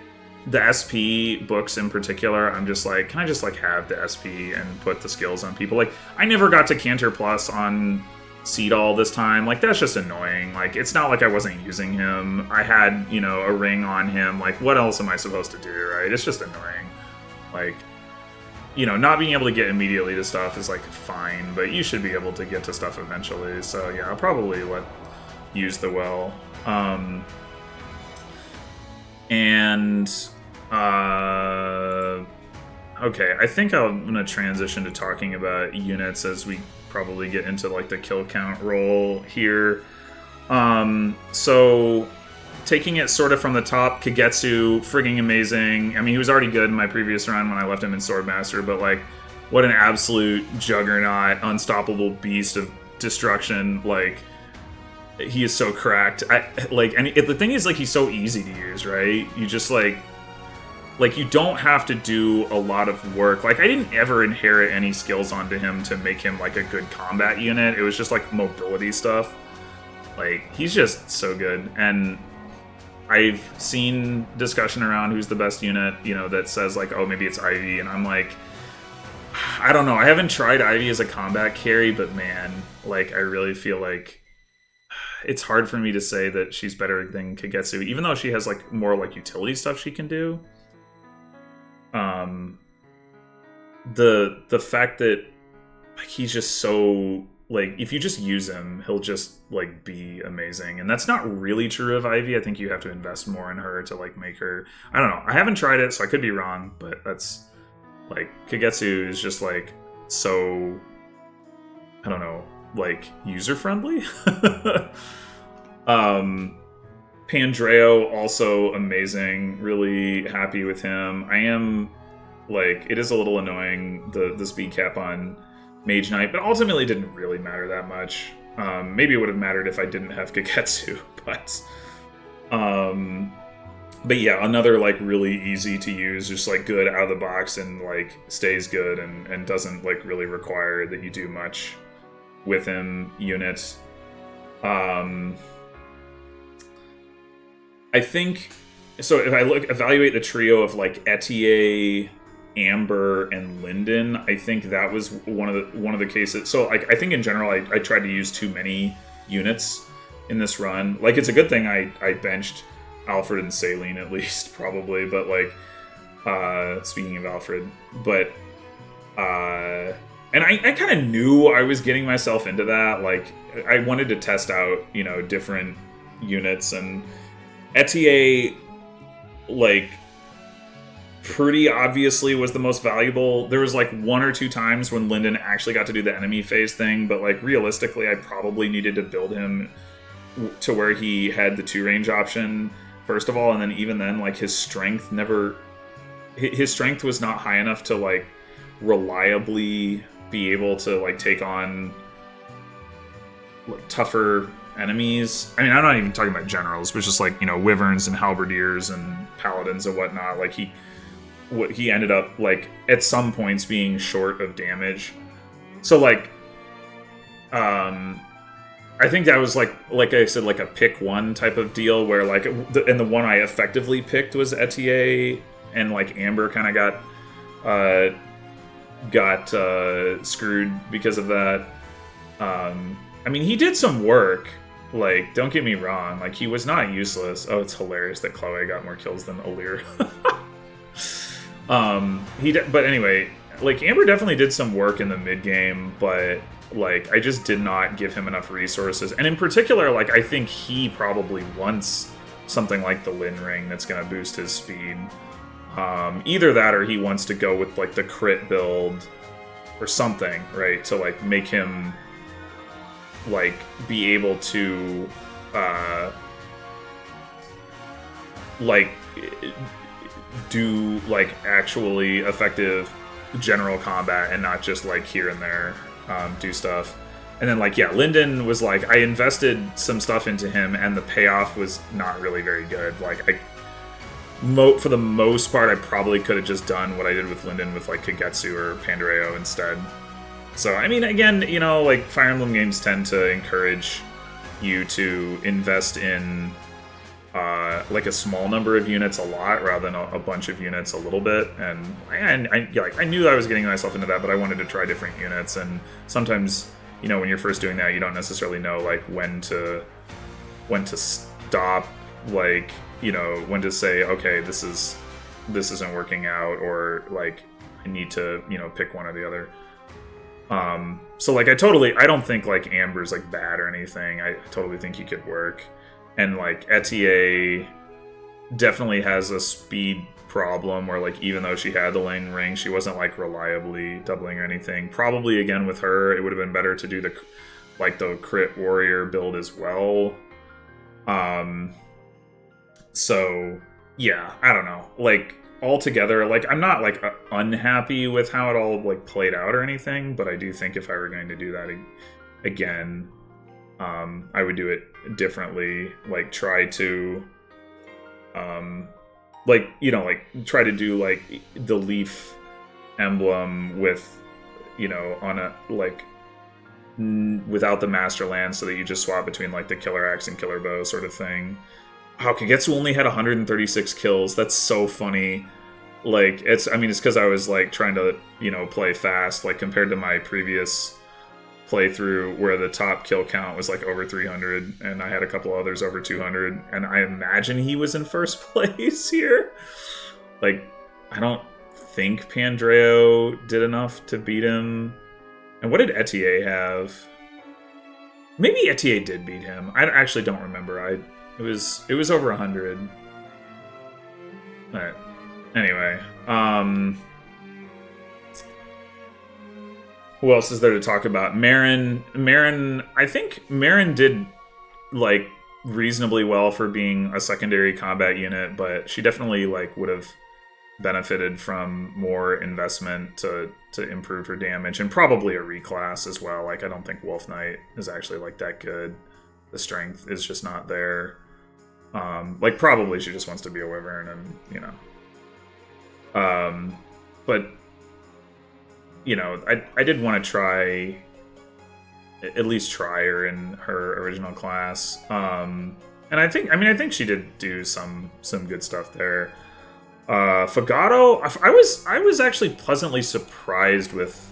the SP books in particular, I'm just like, can I just like have the SP and put the skills on people? Like, I never got to Cantor Plus on Seedall this time. Like, that's just annoying. Like, it's not like I wasn't using him. I had, a ring on him. Like, what else am I supposed to do, right? It's just annoying. Like, not being able to get immediately to stuff is like fine, but you should be able to get to stuff eventually. So yeah, I'll probably use the well. Okay, I think I'm gonna transition to talking about units as we probably get into like the kill count roll here. So taking it sort of from the top, Kagetsu, frigging amazing. I mean, he was already good in my previous run when I left him in Swordmaster, but like, what an absolute juggernaut, unstoppable beast of destruction. Like, he is so cracked. The thing is, like, he's so easy to use, right? You just like you don't have to do a lot of work. Like, I didn't ever inherit any skills onto him to make him like a good combat unit. It was just like mobility stuff. Like, he's just so good. And I've seen discussion around who's the best unit, that says like, oh, maybe it's Ivy, and I'm like, I don't know. I haven't tried Ivy as a combat carry, but man, like, I really feel like it's hard for me to say that she's better than Kagetsu, even though she has like more like utility stuff she can do. the fact that like he's just so like if you just use him, he'll just like be amazing. And that's not really true of Ivy. I think you have to invest more in her to like make her. I don't know. I haven't tried it, so I could be wrong, but that's like Kagetsu is just like so I don't know, like user friendly. Pandreo also amazing. Really happy with him. I am like it is a little annoying the speed cap on Mage Knight, but ultimately didn't really matter that much. Maybe it would have mattered if I didn't have Kagetsu, but yeah, another like really easy to use, just like good out of the box and like stays good and doesn't like really require that you do much with him unit. I think so. If I evaluate the trio of like Etier, Amber, and Linden, I think that was one of the cases. So like I think in general I tried to use too many units in this run. Like it's a good thing I benched Alfred and Saline at least probably, but like speaking of Alfred, but and I kind of knew I was getting myself into that. Like I wanted to test out, you know, different units, and Etier like pretty obviously was the most valuable. There was like one or two times when Linden actually got to do the enemy phase thing, but like realistically I probably needed to build him to where he had the 2 range option first of all, and then even then like his strength was not high enough to like reliably be able to like take on like tougher enemies. I mean, I'm not even talking about generals, but just like, you know, wyverns and halberdiers and paladins and whatnot. Like he ended up like at some points being short of damage. So like I think that was like I said, like a pick one type of deal where like and the one I effectively picked was Etier, and like Amber kind of got screwed because of that. I mean, he did some work. Like, don't get me wrong. Like, he was not useless. Oh, it's hilarious that Chloe got more kills than Alir. But anyway, like Amber definitely did some work in the mid game, but like I just did not give him enough resources. And in particular, like I think he probably wants something like the Lin Ring that's going to boost his speed. Either that or he wants to go with like the crit build or something, right? To like make him like be able to like do like actually effective general combat and not just like here and there do stuff. And then like, yeah, Linden was like, I invested some stuff into him and the payoff was not really very good. Like for the most part, I probably could have just done what I did with Linden with like Kagetsu or Pandreo instead. So, I mean, again, you know, like Fire Emblem games tend to encourage you to invest in like a small number of units a lot rather than a bunch of units a little bit. And I knew I was getting myself into that, but I wanted to try different units. And sometimes, you know, when you're first doing that, you don't necessarily know like when to stop, like, you know, when to say, okay, this isn't working out, or like I need to, you know, pick one or the other. So like I don't think like Amber's like bad or anything. I totally think he could work. And like Etier definitely has a speed problem where like even though she had the Lane Ring, she wasn't like reliably doubling or anything. Probably again with her, it would have been better to do the crit warrior build as well. So yeah, I don't know. Like altogether, like I'm not like unhappy with how it all like played out or anything, but I do think if I were going to do that again, I would do it differently. Like try to like, you know, like try to do like the leaf emblem with, you know, on a like without the master land, so that you just swap between like the killer axe and killer bow sort of thing. Wow, Kagetsu only had 136 kills. That's so funny. Like, it's because I was, like, trying to, you know, play fast, like, compared to my previous playthrough where the top kill count was, like, over 300, and I had a couple others over 200, and I imagine he was in first place here. Like, I don't think Pandreo did enough to beat him. And what did Etier have? Maybe Etier did beat him. I actually don't remember. It was over 100. All right. Anyway, who else is there to talk about? Marin. I think Marin did like reasonably well for being a secondary combat unit, but she definitely like would have benefited from more investment to improve her damage, and probably a reclass as well. Like, I don't think Wolf Knight is actually like that good. The strength is just not there. Like, probably she just wants to be a wyvern, and you know. But you know, I did want to try, at least try her in her original class. And I think she did do some good stuff there. Fagato, I was actually pleasantly surprised with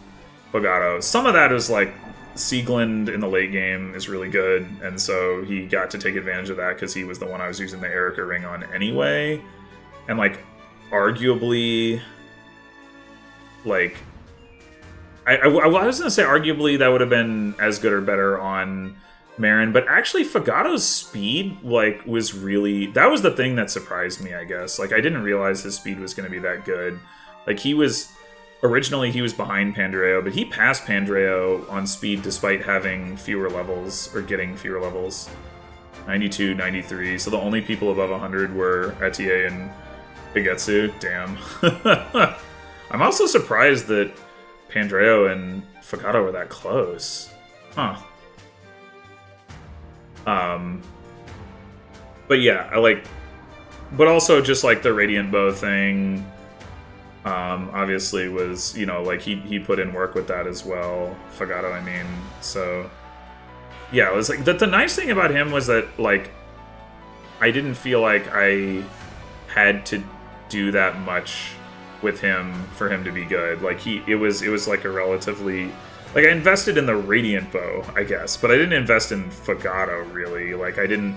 Fagato. Some of that is like Sieglund in the late game is really good, and so he got to take advantage of that because he was the one I was using the Erica ring on anyway. And like, arguably, like, I was gonna say arguably that would have been as good or better on Marin, but actually Fagato's speed, like, was really, that was the thing that surprised me, I guess. Like, I didn't realize his speed was going to be that good. Like, originally he was behind Pandreo, but he passed Pandreo on speed despite having fewer levels, or getting fewer levels. 92, 93, so the only people above 100 were Etier and Higetsu. Damn. I'm also surprised that Pandreo and Fagato were that close. Huh. But yeah, but also just like the Radiant Bow thing, obviously was, you know, like he put in work with that as well. Fagato, I mean, so yeah, it was like the nice thing about him was that like I didn't feel like I had to do that much with him for him to be good. Like it was like a relatively, like, I invested in the Radiant Bow, I guess, but I didn't invest in Fagato, really. Like, I didn't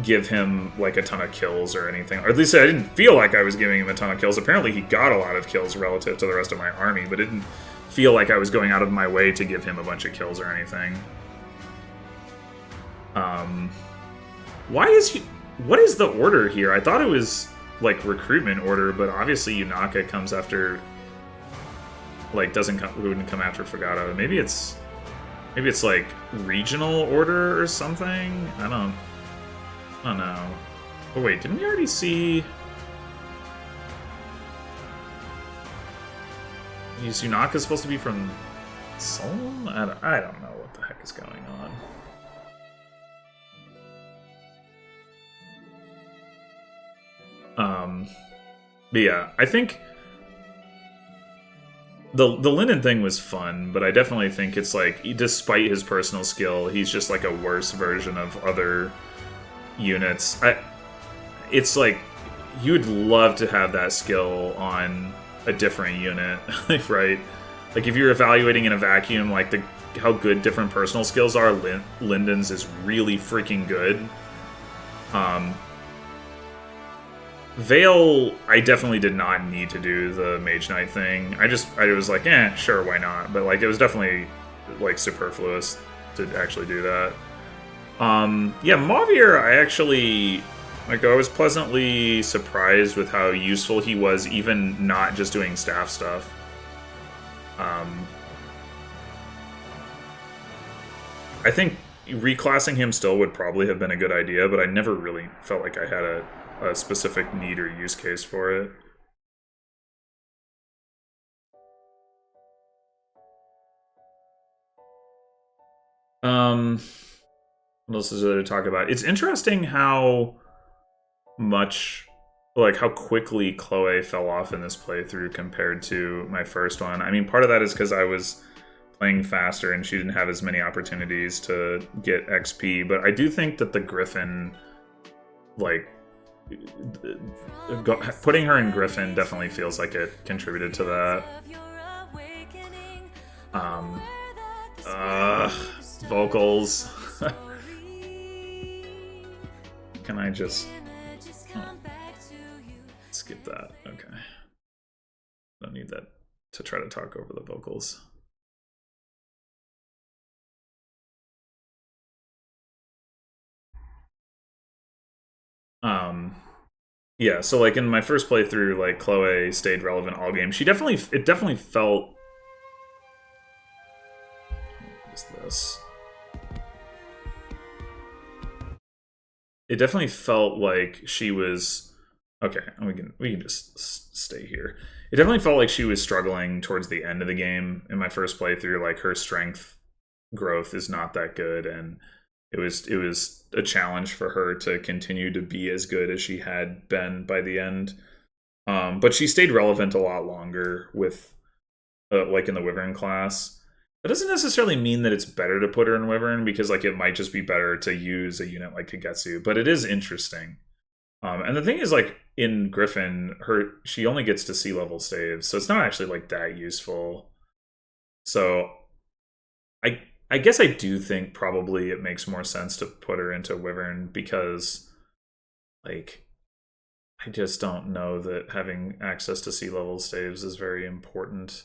give him, like, a ton of kills or anything. Or at least I didn't feel like I was giving him a ton of kills. Apparently he got a lot of kills relative to the rest of my army, but it didn't feel like I was going out of my way to give him a bunch of kills or anything. What is the order here? I thought it was, like, recruitment order, but obviously Yunaka comes after... like, wouldn't come after Fagato. Maybe it's like regional order or something. I don't know. Oh wait, didn't we already see? Is Yunaka supposed to be from Solon? I don't know what the heck is going on. But yeah, I think. The Linden thing was fun, but I definitely think it's like, despite his personal skill, he's just like a worse version of other units. It's like, you would love to have that skill on a different unit, right? Like, if you're evaluating in a vacuum, like, how good different personal skills are, Linden's is really freaking good. Vale, I definitely did not need to do the Mage Knight thing. I was like, sure, why not? But like, it was definitely like superfluous to actually do that. Yeah, Mauvir, I was pleasantly surprised with how useful he was, even not just doing staff stuff. I think reclassing him still would probably have been a good idea, but I never really felt like I had a specific need or use case for it. What else is there to talk about? It's interesting how much, like, how quickly Chloe fell off in this playthrough compared to my first one. I mean, part of that is because I was playing faster and she didn't have as many opportunities to get XP, but I do think that the Griffin, like, putting her in Griffin definitely feels like it contributed to that. Vocals. Can I just skip that? Okay. to try to talk over the vocals. Yeah, so like in my first playthrough, like Chloe stayed relevant all game. It definitely felt. What is this? It definitely felt like she was. Okay, we can just stay here. It definitely felt like she was struggling towards the end of the game in my first playthrough. Like her strength growth is not that good, and it was a challenge for her to continue to be as good as she had been by the end. But she stayed relevant a lot longer with, like in the Wyvern class. That doesn't necessarily mean that it's better to put her in Wyvern, because like it might just be better to use a unit like Kagetsu. But it is interesting. And the thing is, like in Griffin, she only gets to sea level saves, so it's not actually like that useful. So I guess I do think probably it makes more sense to put her into Wyvern, because like I just don't know that having access to sea level saves is very important.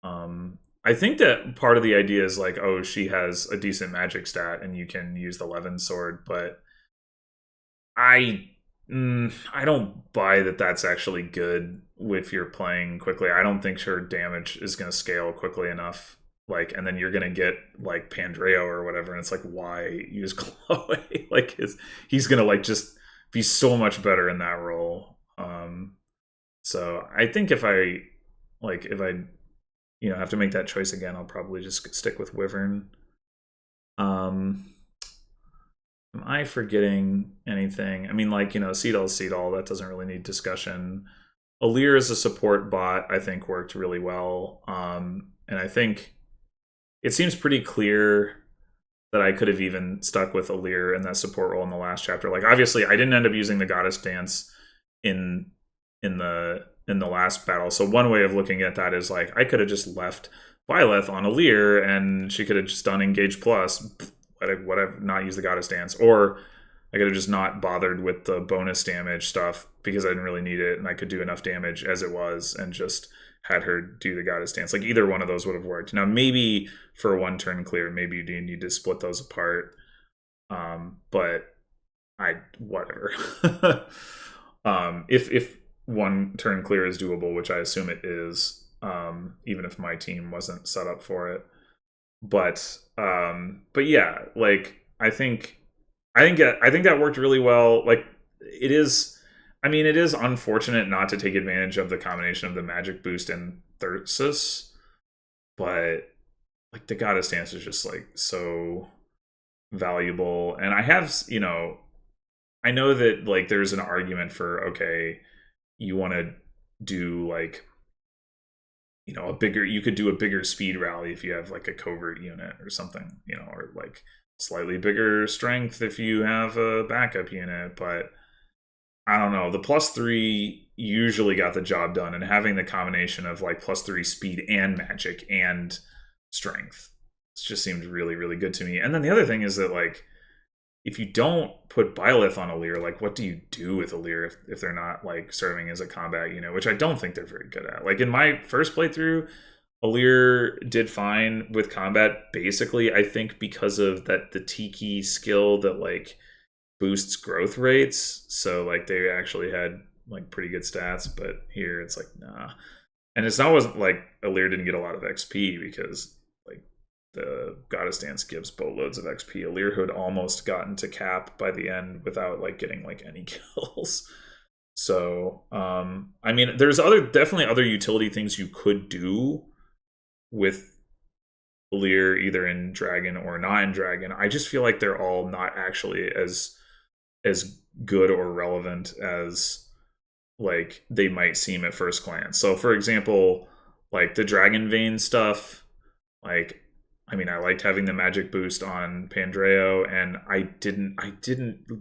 I think that part of the idea is like, oh, she has a decent magic stat and you can use the Levin sword, but I don't buy that that's actually good if you're playing quickly. I don't think her damage is going to scale quickly enough. Like, and then you're going to get like Pandreo or whatever, and it's like, why use Chloe? Like, he's going to like just be so much better in that role. So I think if I have to make that choice again, I'll probably just stick with Wyvern. Am I forgetting anything? I mean, like, Seedall, that doesn't really need discussion. Alir as a support bot, I think, worked really well. And I think it seems pretty clear that I could have even stuck with Alir in that support role in the last chapter. Like, obviously, I didn't end up using the Goddess Dance in the last battle. So one way of looking at that is like, I could have just left Byleth on Alir and she could have just done Engage Plus, whatever, not use the Goddess Dance. Or I could have just not bothered with the bonus damage stuff because I didn't really need it, and I could do enough damage as it was and just had her do the Goddess Dance. Like, either one of those would have worked. Now, maybe for a one-turn clear, maybe you do need to split those apart. But whatever. If one turn clear is doable, which I assume it is, even if my team wasn't set up for it. But yeah, like I think that worked really well. Like, it is unfortunate not to take advantage of the combination of the magic boost and Thyrsus, but like the Goddess Dance is just like so valuable. And I know that like there's an argument for, okay, you want to do like, you could do a bigger speed rally if you have like a covert unit or something, or like slightly bigger strength if you have a backup unit. But I don't know, the +3 usually got the job done, and having the combination of like +3 speed and magic and strength, it just seemed really, really good to me. And then the other thing is that, like, if you don't put Byleth on Alir, like, what do you do with Alir if they're not like serving as a combat unit, which I don't think they're very good at. Like, in my first playthrough, Alir did fine with combat, basically, I think because of the Tiki skill that like boosts growth rates. So like they actually had like pretty good stats, but here it's like, nah. And wasn't like Alir didn't get a lot of XP because like the Goddess Dance gives boatloads of XP. Alir had almost gotten to cap by the end without like getting like any kills. So there's definitely other utility things you could do with Alir, either in Dragon or not in Dragon. I just feel like they're all not actually as good or relevant as like they might seem at first glance. So for example, like the Dragon Vein stuff, like I liked having the magic boost on Pandreo, and I didn't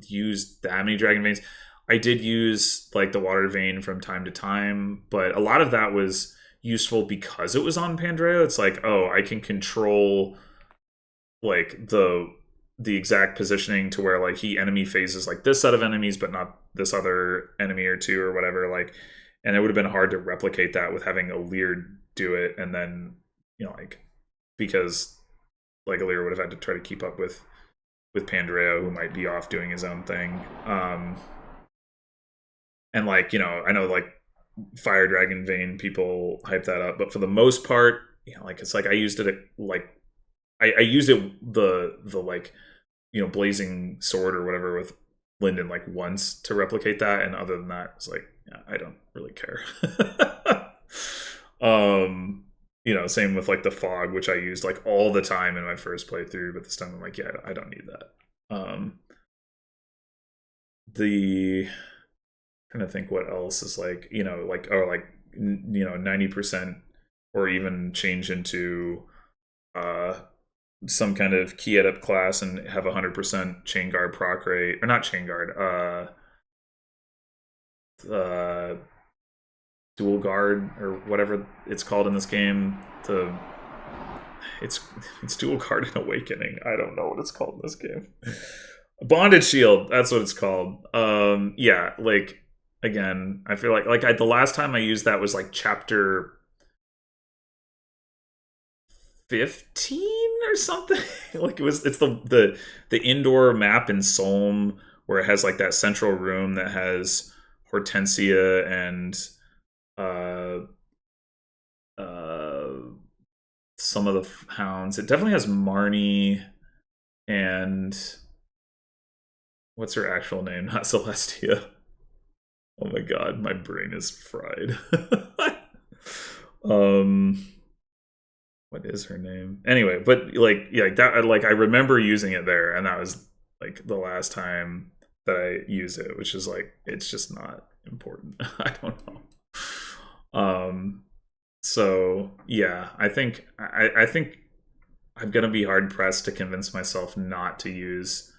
use that many Dragon Veins. I did use like the Water Vein from time to time, but a lot of that was useful because it was on Pandreo. It's like, oh, I can control like the exact positioning to where like he enemy phases like this set of enemies but not this other enemy or two or whatever, like, and it would have been hard to replicate that with having Alir do it, and then like because like Alir would have had to try to keep up with Pandreo, who might be off doing his own thing. And like I know like Fire Dragon Vein people hype that up, but for the most part, like it's like I used it like I used it the like Blazing Sword or whatever with Linden like once to replicate that, and other than that, it's like I don't really care. Same with like the Fog, which I used like all the time in my first playthrough, but this time I'm like, yeah, I don't need that. Trying to think what else is like, like, or like 90% or even change into some kind of key edit class and have 100% chain guard proc rate, or not chain guard, dual guard or whatever it's called in this game. It's dual guard and awakening. I don't know what it's called in this game. Bondage shield, that's what it's called. Yeah, like again, I feel like the last time I used that was like chapter 15 or something. Like it's the indoor map in Solm where it has like that central room that has Hortensia and some of the hounds. It definitely has Marnie and what's her actual name? Not Celestia. Oh my god, my brain is fried. What is her name? Anyway, but like that, like I remember using it there, and that was like the last time that I used it, which is like it's just not important. I don't know. So yeah, I think I'm gonna be hard pressed to convince myself not to use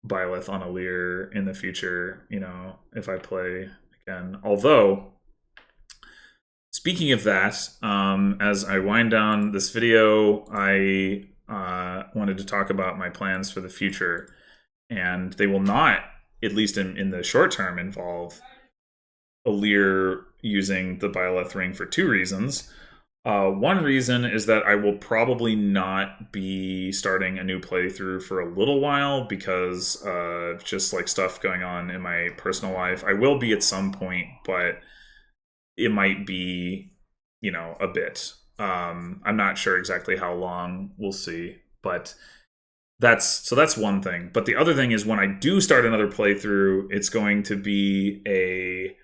Byleth on Alir in the future, if I play again. Although, speaking of that, as I wind down this video, I wanted to talk about my plans for the future, and they will not, at least in the short term, involve Alir using the Byleth ring for two reasons. One reason is that I will probably not be starting a new playthrough for a little while because of just like stuff going on in my personal life. I will be at some point, but it might be, a bit. I'm not sure exactly how long. We'll see. But that's one thing. But the other thing is when I do start another playthrough, it's going to be a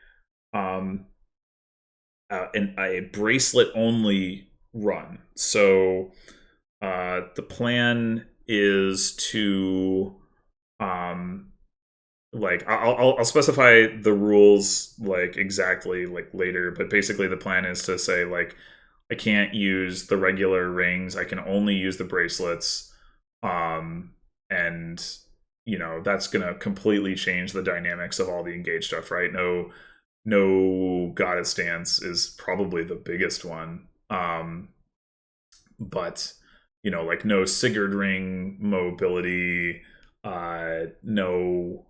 bracelet only run. So the plan is to like I'll specify the rules like exactly like later, but basically the plan is to say like I can't use the regular rings, I can only use the bracelets, and that's gonna completely change the dynamics of all the engaged stuff, right? No goddess stance is probably the biggest one, but like no Sigurd ring mobility, no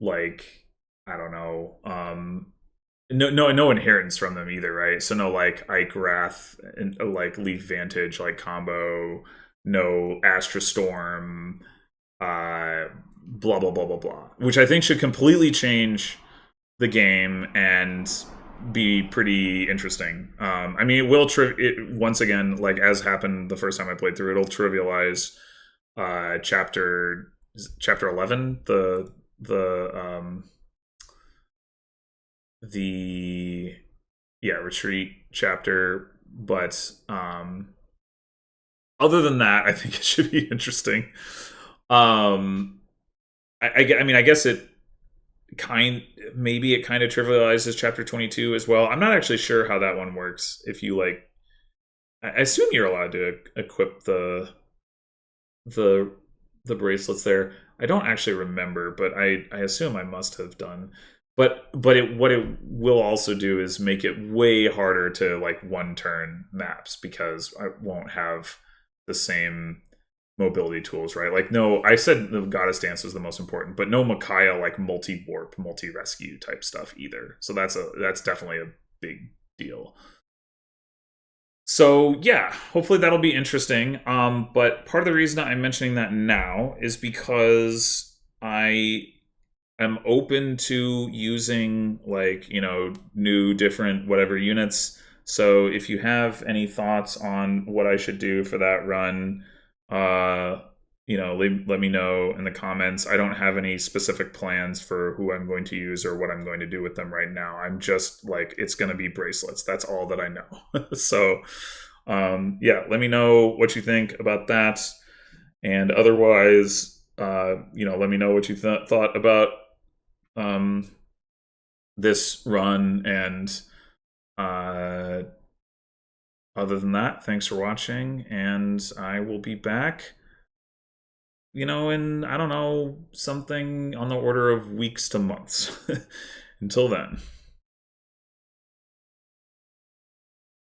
like I don't know, no inheritance from them either, right? So no like Ike Wrath and like Leaf Vantage like combo, no Astra Storm, blah blah blah blah blah, which I think should completely change the game and be pretty interesting. I mean, it will once again, like as happened the first time I played through, it'll trivialize chapter 11, the retreat chapter, but other than that, I think it should be interesting. I mean, I guess it kind of trivializes chapter 22 as well. I'm not actually sure how that one works. If you like, I assume you're allowed to equip the bracelets there. I don't actually remember, but I assume I must have done. But what it will also do is make it way harder to like one turn maps, because I won't have the same mobility tools, right? Like no, I said the goddess dance was the most important, but no Micaiah like multi-warp, multi-rescue type stuff either. So that's definitely a big deal. So yeah, hopefully that'll be interesting. But part of the reason I'm mentioning that now is because I am open to using like, new different whatever units. So if you have any thoughts on what I should do for that run, let me know in the comments. I don't have any specific plans for who I'm going to use or what I'm going to do with them right now. I'm just like, it's going to be bracelets. That's all that I know. So, let me know what you think about that. And otherwise, let me know what you thought about this run. And other than that, thanks for watching. And I will be back in, I don't know, something on the order of weeks to months. Until then.